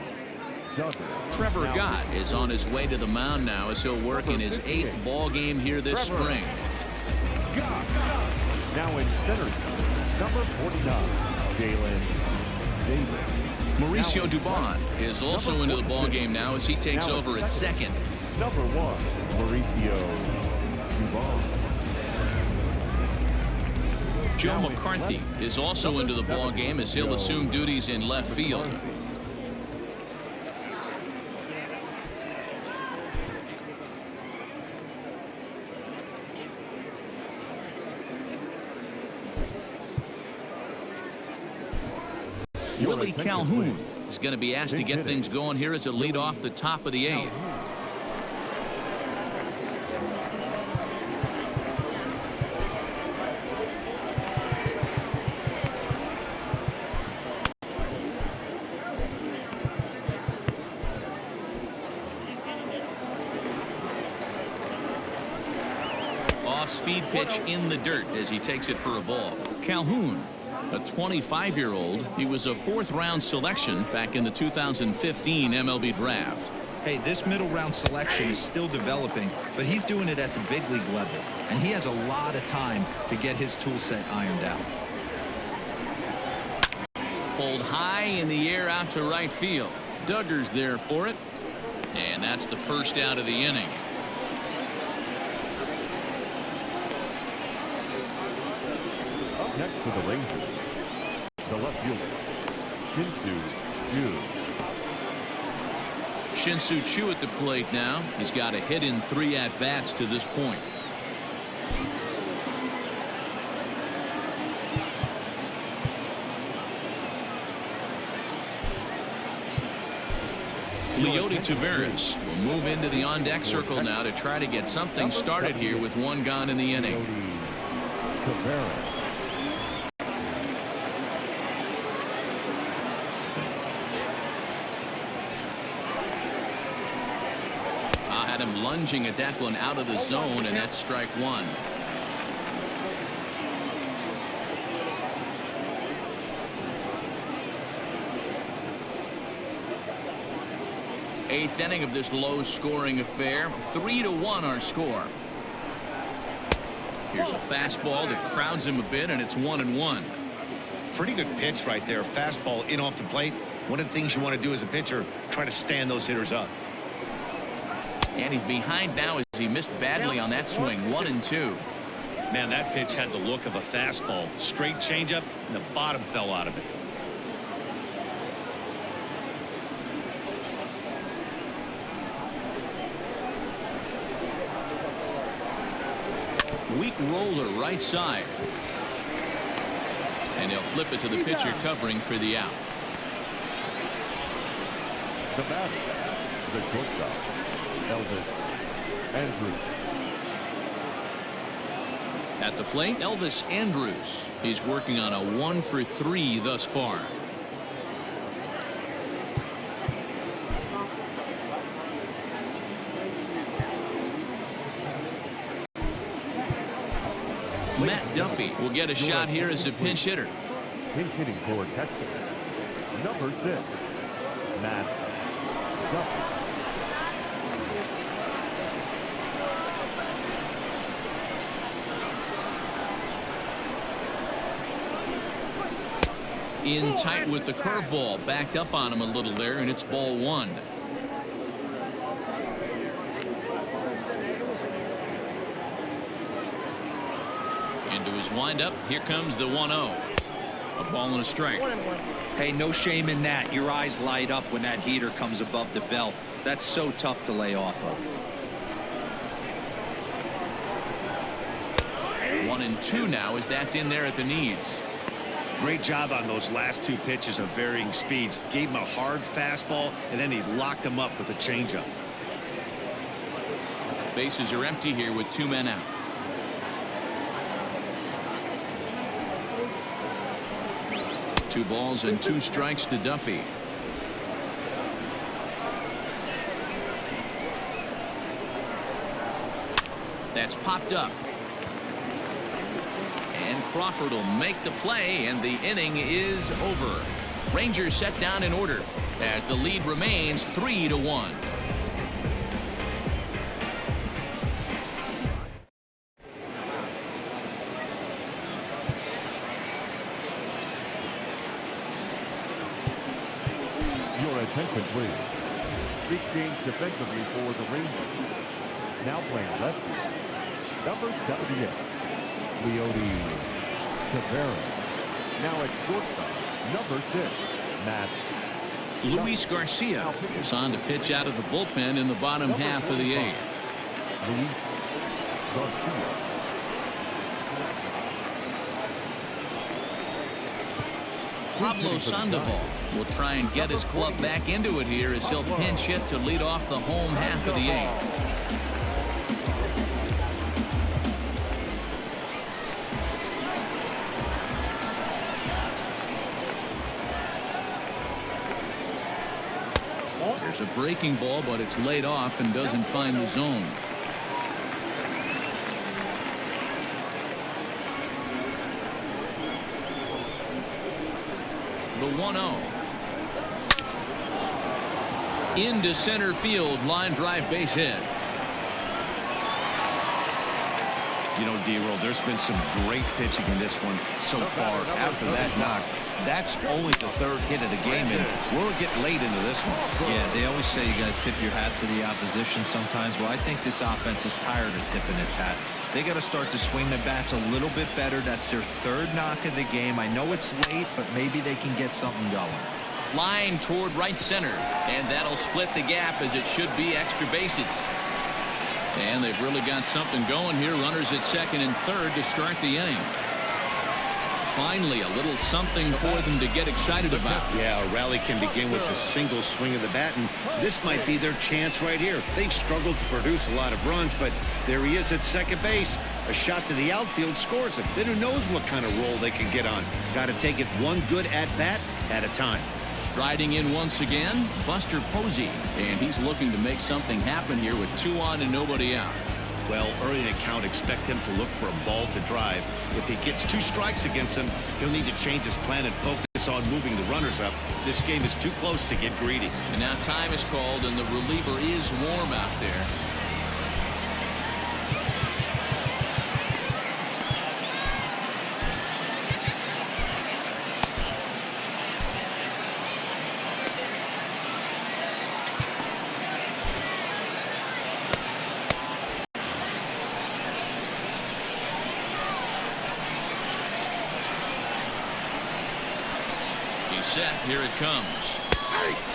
Duggar. Trevor Gott is on his way to the mound now as he'll work in his 8th ball game here this spring. Now in center field, number 49, Jalen Davis. Mauricio Dubon is also into the ball game now as he takes over at second. Number 1, Mauricio Dubon. Joe McCarthy is also into the ball game as he'll assume duties in left field. Willie Calhoun is going to be asked to get things going here as a lead off the top of the 8th. Off-speed pitch in the dirt as he takes it for a ball. Calhoun, a 25-year-old. He was a 4th-round selection back in the 2015 MLB draft. Hey, this middle round selection is still developing, but he's doing it at the big league level, and he has a lot of time to get his tool set ironed out. Pulled high in the air out to right field. Duggar's there for it, and that's the first out of the inning. Up next for the Rangers, the left fielder, Shin-Soo Choo at the plate now. He's got a hit in 3 at-bats to this point. Leody Taveras will move into the on-deck circle now to try to get something started here with 1 gone in the inning. Had him lunging at that one out of the zone, and that's strike 1. Eighth inning of this low-scoring affair. 3-1 our score. Here's a fastball that crowds him a bit, and it's 1-1. Pretty good pitch right there. Fastball in off the plate. One of the things you want to do as a pitcher, try to stand those hitters up. And he's behind now as he missed badly on that swing. 1-2. Man, that pitch had the look of a fastball. Straight changeup, and the bottom fell out of it. Weak roller right side. And he'll flip it to the pitcher covering for the out. The batter, the shortstop, Elvis Andrus. At the plate, Elvis Andrus. He's working on a 1-for-3 thus far. Matt Duffy will get a shot here as a pinch hitter. Pinch hitting for Texas, number 6, Matt Duffy. In tight with the curveball, backed up on him a little there, and it's ball 1. Into his windup, here comes the 1-0. A ball and a strike. Hey, no shame in that. Your eyes light up when that heater comes above the belt. That's so tough to lay off of. 1-2 now as that's in there at the knees. Great job on those last 2 pitches of varying speeds. Gave him a hard fastball, and then he locked him up with a changeup. Bases are empty here with 2 men out. Two balls and 2 strikes to Duffy. That's popped up. And Crawford will make the play, and the inning is over. Rangers set down in order as the lead remains 3-1. Your attention, please. Big change defensively for the Rangers. Now playing left field, number 78, Leody Taveras. Now at shortstop, number 6, Matt. Luis Garcia is on to pitch out of the bullpen in the bottom half of the 8th. Luis Garcia. Pablo Sandoval will try and get his club back into it here as he'll pinch hit to lead off the home half of the 8th. There's a breaking ball, but it's laid off and doesn't find the zone. The 1-0. Into center field, line drive, base hit. You know, D-Roll, there's been some great pitching in this one so far. After that knock, that's only the 3rd hit of the game, and we're getting late into this one. Yeah, they always say you got to tip your hat to the opposition sometimes. Well, I think this offense is tired of tipping its hat. They got to start to swing the bats a little bit better. That's their 3rd knock of the game. I know it's late, but maybe they can get something going. Line toward right center, and that'll split the gap as it should be extra bases. And they've really got something going here. Runners at 2nd and 3rd to start the inning. Finally, a little something for them to get excited about. Yeah, a rally can begin with a single swing of the bat, and this might be their chance right here. They've struggled to produce a lot of runs, but there he is at second base. A shot to the outfield scores him. Then who knows what kind of roll they can get on. Got to take it one good at-bat at a time. Striding in once again, Buster Posey, and he's looking to make something happen here with 2 on and nobody out. Well, early in the count, expect him to look for a ball to drive. If he gets 2 strikes against him, he'll need to change his plan and focus on moving the runners up. This game is too close to get greedy. And now time is called, and the reliever is warm out there. Set. Here it comes.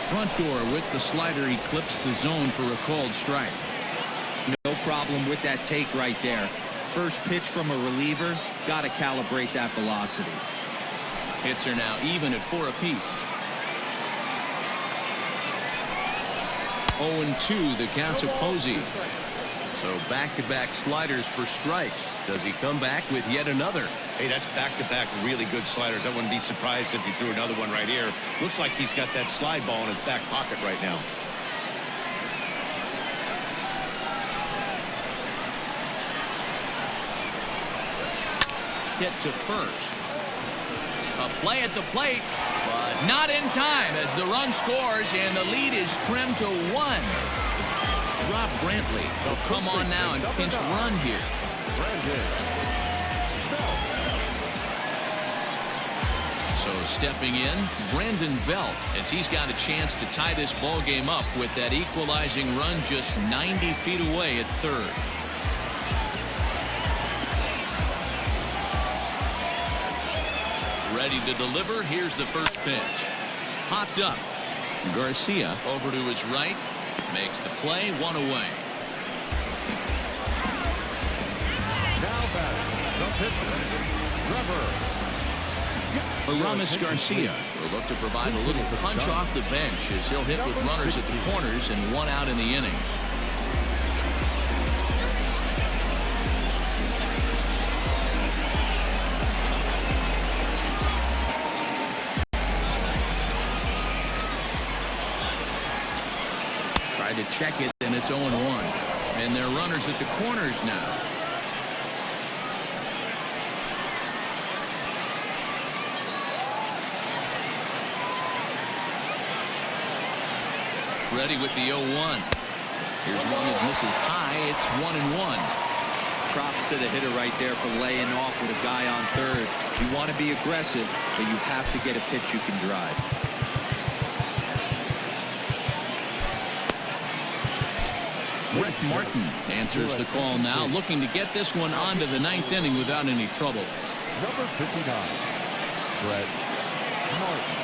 Front door with the slider. He clips the zone for a called strike. No problem with that take right there. First pitch from a reliever. Got to calibrate that velocity. Hits are now even at 4 apiece. 0-2 the counts of Posey. So back-to-back sliders for strikes. Does he come back with yet another? Hey, that's back-to-back really good sliders. I wouldn't be surprised if he threw another one right here. Looks like he's got that slide ball in his back pocket right now. Hit to first. A play at the plate, but not in time as the run scores and the lead is trimmed to 1. Rob Brantley will come on now and pinch run here. So stepping in, Brandon Belt, as he's got a chance to tie this ball game up with that equalizing run just 90 feet away at 3rd. Ready to deliver. Here's the first pitch. Popped up. Garcia over to his right. Makes the play, 1 away. Now batting, the pitcher, Trevor. Aramis Garcia will look to provide a little punch off the bench as he'll hit with runners at the corners and 1 out in the inning. Tried to check it, and it's 0-1. And they're runners at the corners now. Ready with the 0-1. Here's one that misses high. It's 1-1. Props to the hitter right there for laying off with a guy on 3rd. You want to be aggressive, but you have to get a pitch you can drive. Rick Martin answers the call now, looking to get this one onto the 9th inning without any trouble. Number 59, Brett Martin.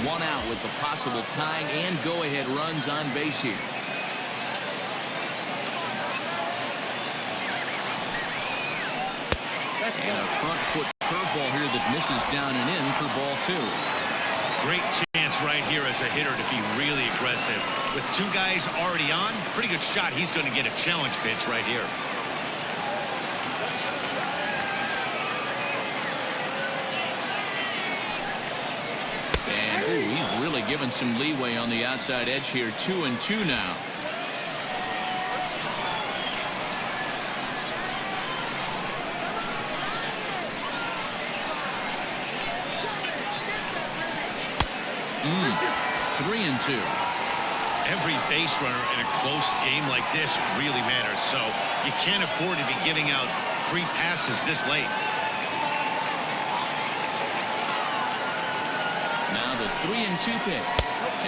One out with the possible tying and go-ahead runs on base here. And a front foot curveball here that misses down and in for ball 2. Great chance right here as a hitter to be really aggressive. With 2 guys already on, pretty good shot. He's going to get a challenge pitch right here. And he's really given some leeway on the outside edge here. 2-2 now. Three and two. Every base runner in a close game like this really matters, so you can't afford to be giving out free passes this late. Now the 3-2 pitch,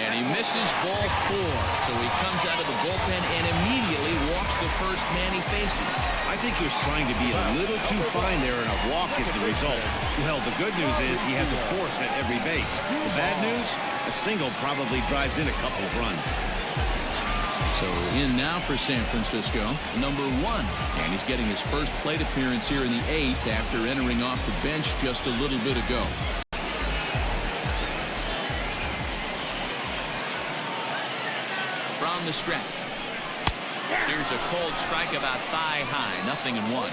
and he misses ball 4. So he comes out of the bullpen and immediately walks the first man he faces. I think he was trying to be a little too fine there, and a walk is the result. Well, the good news is he has a force at every base. The bad news, a single probably drives in a couple of runs. So in now for San Francisco, number 1. And he's getting his first plate appearance here in the 8th after entering off the bench just a little bit ago. From the stretch. Here's a cold strike about thigh high. 0-1.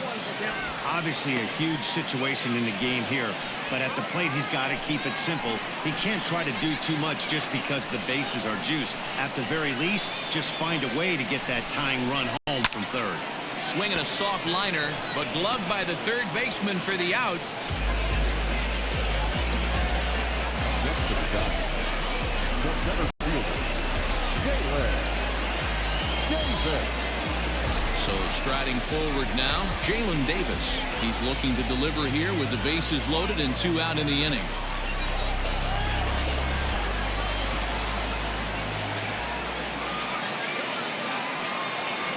Obviously a huge situation in the game here, but at the plate he's got to keep it simple. He can't try to do too much just because the bases are juiced. At the very least, just find a way to get that tying run home from third. Swinging a soft liner, but gloved by the third baseman for the out. So striding forward now, Jalen Davis. He's looking to deliver here with the bases loaded and 2 out in the inning.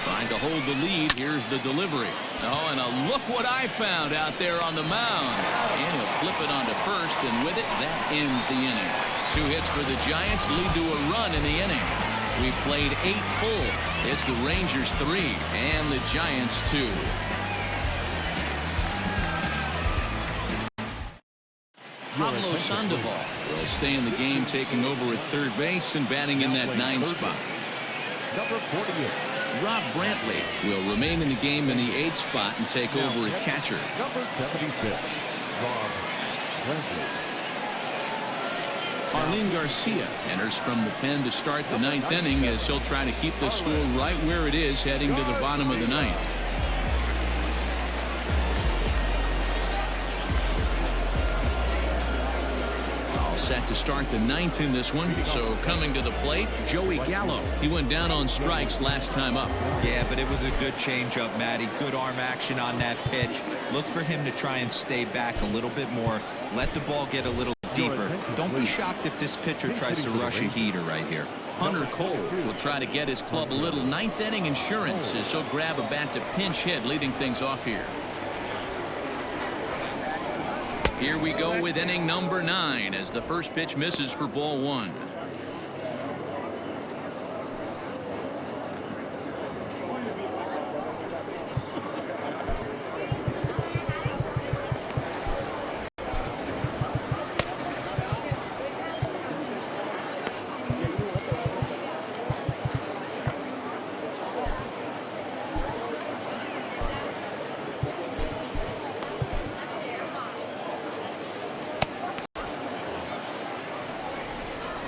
Trying to hold the lead. Here's the delivery. Oh, and a look what I found out there on the mound. And he'll flip it onto first, and with it, that ends the inning. 2 hits for the Giants lead to a run in the inning. We've played 8 full. It's the Rangers 3 and the Giants 2. Pablo Sandoval will stay in the game, taking over at third base and batting in that 9th spot. Number 48. Rob Brantley will remain in the game in the 8th spot and take over at catcher. Number 76. Rob Brantley. Arlene Garcia enters from the pen to start the 9th inning as he'll try to keep the score right where it is heading to the bottom of the 9th. All set to start the 9th in this one. So coming to the plate, Joey Gallo. He went down on strikes last time up. Yeah, but it was a good changeup, Matty. Good arm action on that pitch. Look for him to try and stay back a little bit more. Let the ball get a little deeper. Don't be shocked if this pitcher tries to rush a heater right here. Hunter Cole will try to get his club a little 9th inning insurance as he'll grab a bat to pinch hit, leading things off here. Here we go with inning number 9 as the first pitch misses for ball 1.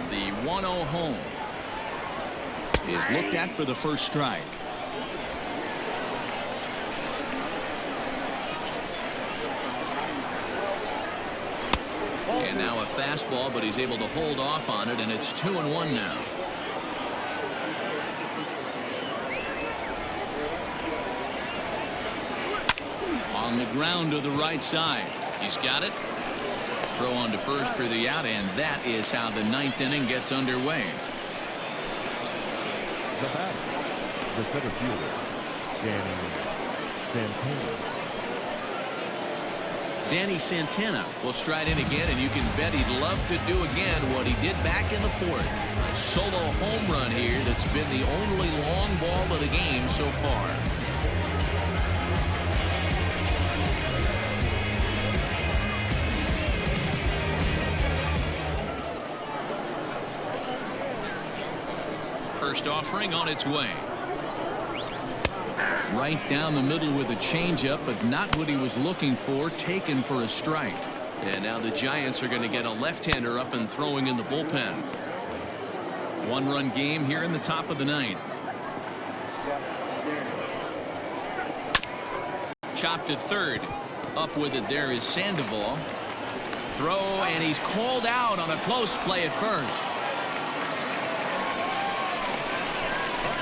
The 1-0 home is looked at for the first strike. And now a fastball, but he's able to hold off on it, and it's 2-1 now. On the ground to the right side. He's got it. Throw on to first for the out, and that is how the 9th inning gets underway. The batter, the center fielder, Danny Santana. Danny Santana will stride in again, and you can bet he'd love to do again what he did back in the fourth. A solo home run here that's been the only long ball of the game so far. First offering on its way. Right down the middle with a changeup, but not what he was looking for, taken for a strike. And now the Giants are going to get a left-hander up and throwing in the bullpen. One-run game here in the top of the ninth. Chopped to third. Up with it there is Sandoval. Throw, and he's called out on a close play at first.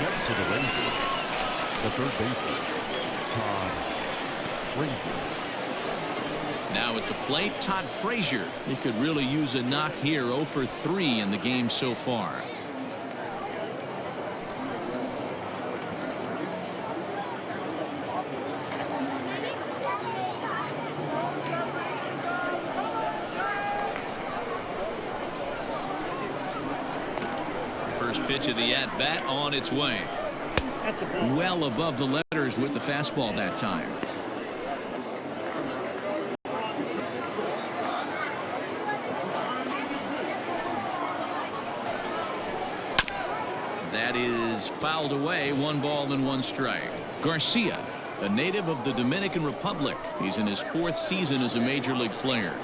Next to the Rangers, the third baseman, Todd Frazier. Now at the plate, Todd Frazier. He could really use a knock here. 0 for 3 in the game so far. First pitch of the at-bat on its way. Well above the letters with the fastball that time. That is fouled away. 1 ball and 1 strike. Garcia, a native of the Dominican Republic. He's in his 4th season as a major league player.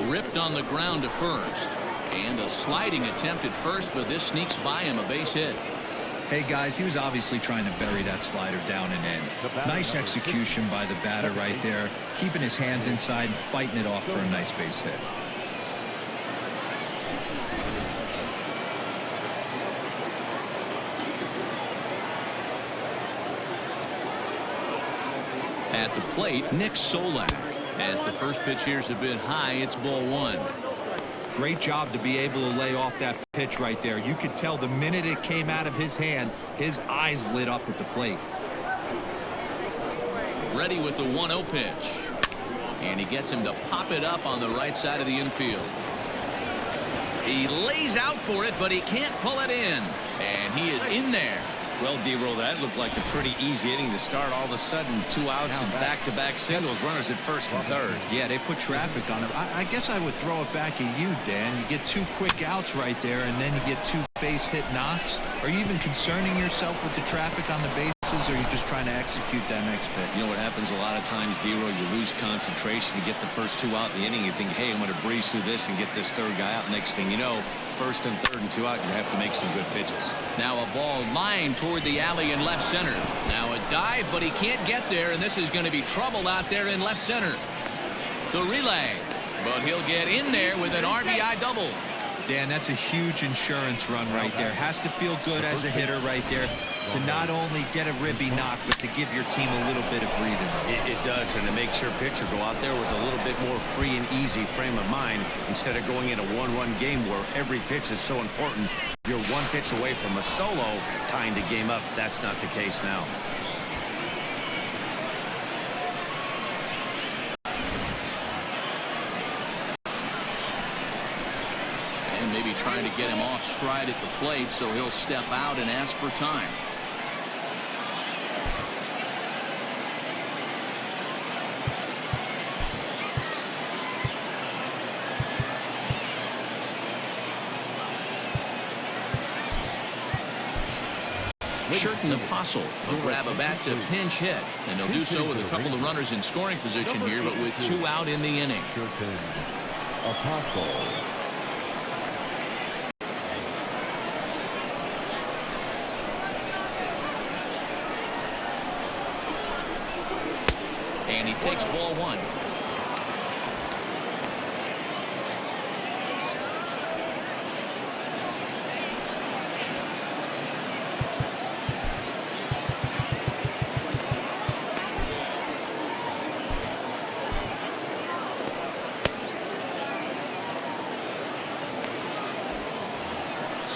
Ripped on the ground to first. And a sliding attempt at first, but this sneaks by him, a base hit. Hey guys, he was obviously trying to bury that slider down and in. Nice execution by the batter right there, keeping his hands inside and fighting it off for a nice base hit. At the plate, Nick Solak. As the first pitch here's a bit high, it's ball 1. Great job to be able to lay off that pitch right there. You could tell the minute it came out of his hand, his eyes lit up at the plate. Ready with the 1-0 pitch. And he gets him to pop it up on the right side of the infield. He lays out for it, but he can't pull it in. And he is in there. Well, D-Roll, that looked like a pretty easy inning to start. All of a sudden, 2 outs and back-to-back singles, runners at first and third. Yeah, they put traffic on him. I guess I would throw it back at you, Dan. You get 2 quick outs right there, and then you get 2 base hit knocks. Are you even concerning yourself with the traffic on the bases, or are you just trying to execute that next pitch? You know what happens a lot of times, D-Roll, you lose concentration. You get the first 2 out in the inning. You think, hey, I'm going to breeze through this and get this third guy out. Next thing you know, first and third and 2 out, you have to make some good pitches. Now a ball lined toward the alley in left center. Now a dive, but he can't get there, and this is going to be trouble out there in left center. The relay, but he'll get in there with an RBI double. Dan, that's a huge insurance run right there. Has to feel good as a hitter right there to not only get a ribby knock, but to give your team a little bit of breathing. It does, and to make sure pitcher go out there with a little bit more free and easy frame of mind instead of going in a 1-run game where every pitch is so important. You're 1 pitch away from a solo tying the game up. That's not the case now. And maybe trying to get him off stride at the plate, so he'll step out and ask for time. Sherton Apostle will grab a bat to pinch hit, and they'll do so with a couple of runners in scoring position here, but with 2 out in the inning. Sherton Apostle. And he takes ball 1.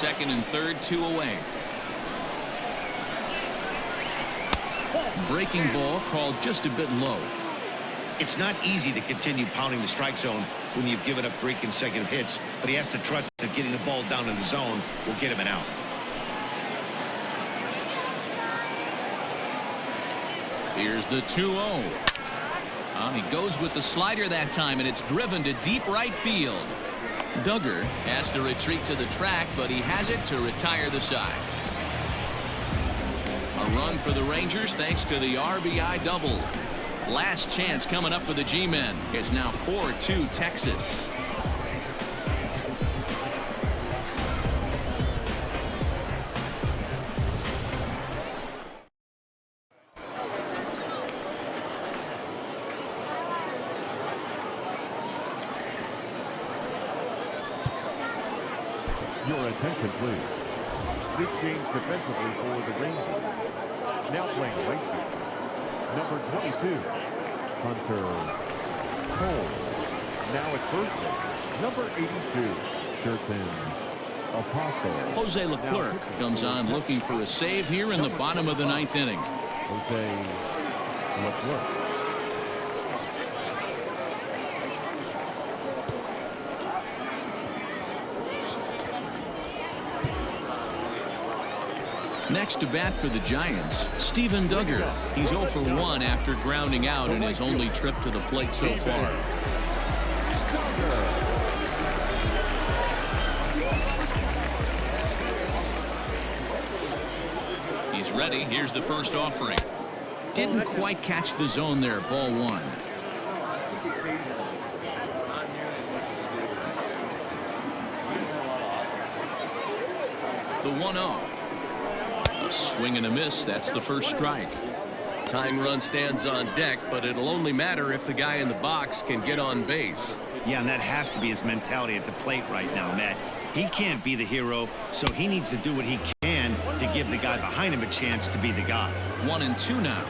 Second and third, 2 away. Breaking ball called just a bit low. It's not easy to continue pounding the strike zone when you've given up 3 consecutive hits, but he has to trust that getting the ball down in the zone will get him an out. Here's the 2-0. He goes with the slider that time, and it's driven to deep right field. Duggar has to retreat to the track, but he has it to retire the side. A run for the Rangers thanks to the RBI double. Last chance coming up for the G-men. It's now 4-2 Texas. Your attention, please. Big change defensively for the Rangers. Now playing right field. Number 22, Hunter Cole. Now at first base, number 82, Sherton Apostle. Jose Leclerc comes on looking for a save here in the bottom of the 9th inning. Jose Leclerc. Next to bat for the Giants, Steven Duggar. He's 0 for 1 after grounding out in his only trip to the plate so far. He's ready. Here's the first offering. Didn't quite catch the zone there. Ball 1. The 1-0. Swing and a miss. That's the first strike. Tying run stands on deck, but it'll only matter if the guy in the box can get on base. Yeah, and that has to be his mentality at the plate right now, Matt. He can't be the hero, so he needs to do what he can to give the guy behind him a chance to be the guy. 1-2 now.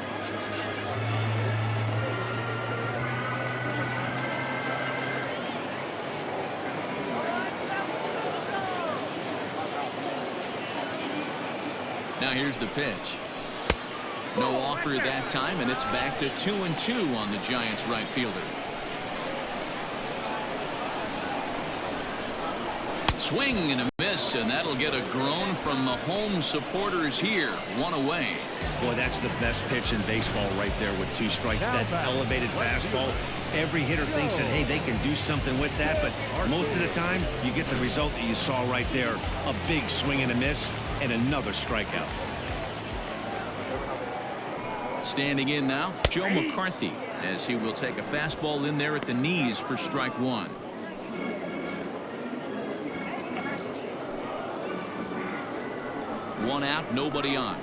Now here's the pitch. No offer that time, and it's back to 2-2 on the Giants right fielder. Swing and a miss, and that'll get a groan from the home supporters here. 1 away. Boy, that's the best pitch in baseball right there with 2 strikes. That elevated fastball. Every hitter thinks that, hey, they can do something with that, but most of the time you get the result that you saw right there. A big swing and a miss and another strikeout. Standing in now, Joe McCarthy, as he will take a fastball in there at the knees for strike 1. One out, nobody on.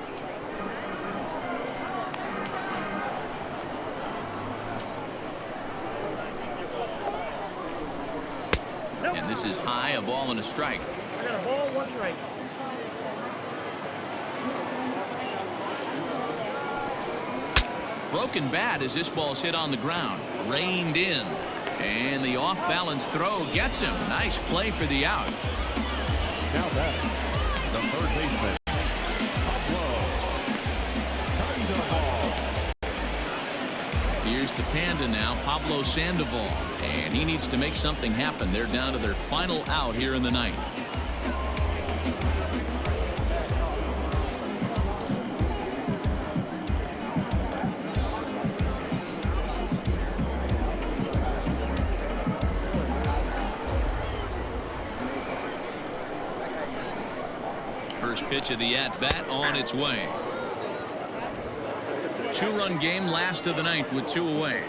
And this is high, a ball and a strike. I got a ball, 1 strike. Broken bat as this ball's hit on the ground. Reined in. And the off-balance throw gets him. Nice play for the out. Now that the third baseman, Pablo Sandoval. Here's the Panda now, Pablo Sandoval. And he needs to make something happen. They're down to their final out here in the 9th. First pitch of the at-bat on its way. 2-run game, last of the 9th with 2 away.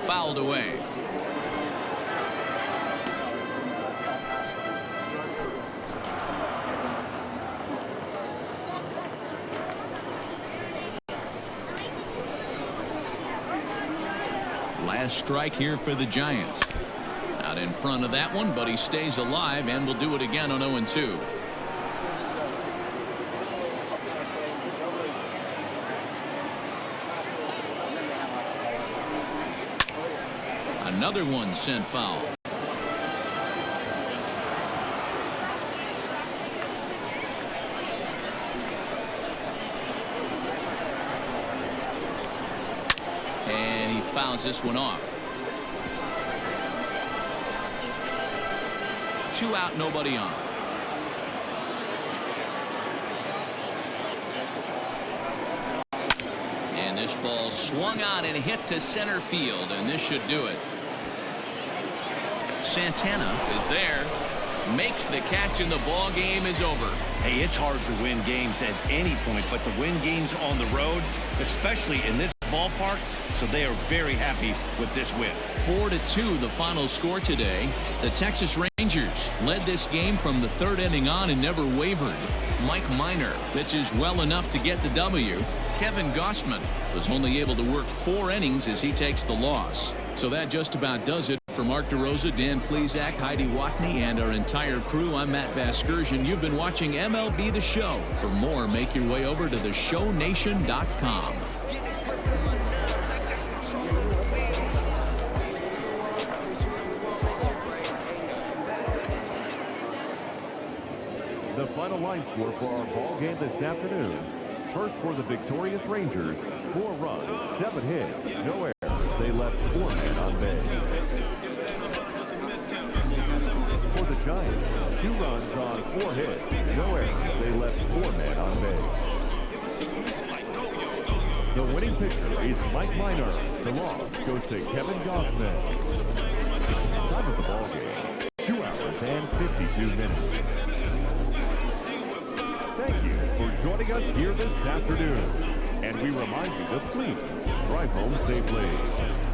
Fouled away. Last strike here for the Giants. Out in front of that one, but he stays alive and will do it again on 0-2. Another one sent foul. fouls this one off. 2 out, nobody on. And this ball swung on and hit to center field, and this should do it. Santana is there, makes the catch, and the ball game is over. Hey, it's hard to win games at any point, but to win games on the road, especially in this ballpark, so they are very happy with this win. 4-2 the final score today. The Texas Rangers led this game from the 3rd inning on and never wavered. Mike Minor pitches well enough to get the W. Kevin Gausman was only able to work 4 innings as he takes the loss. So that just about does it. For Mark DeRosa, Dan Plesac, Heidi Watney, and our entire crew, I'm Matt Vasgersian. You've been watching MLB The Show. For more, make your way over to theshownation.com. The final line score for our ball game this afternoon. First for the victorious Rangers, 4 runs, 7 hits, no errors. They left 4 men on base. For the Giants, 2 runs on 4 hits, no errors. They left 4 men on base. The winning pitcher is Mike Minor. The loss goes to Kevin Gausman. Time of the ball game, 2 hours and 52 minutes. Thank you for joining us here this afternoon. And we remind you to please drive home safely.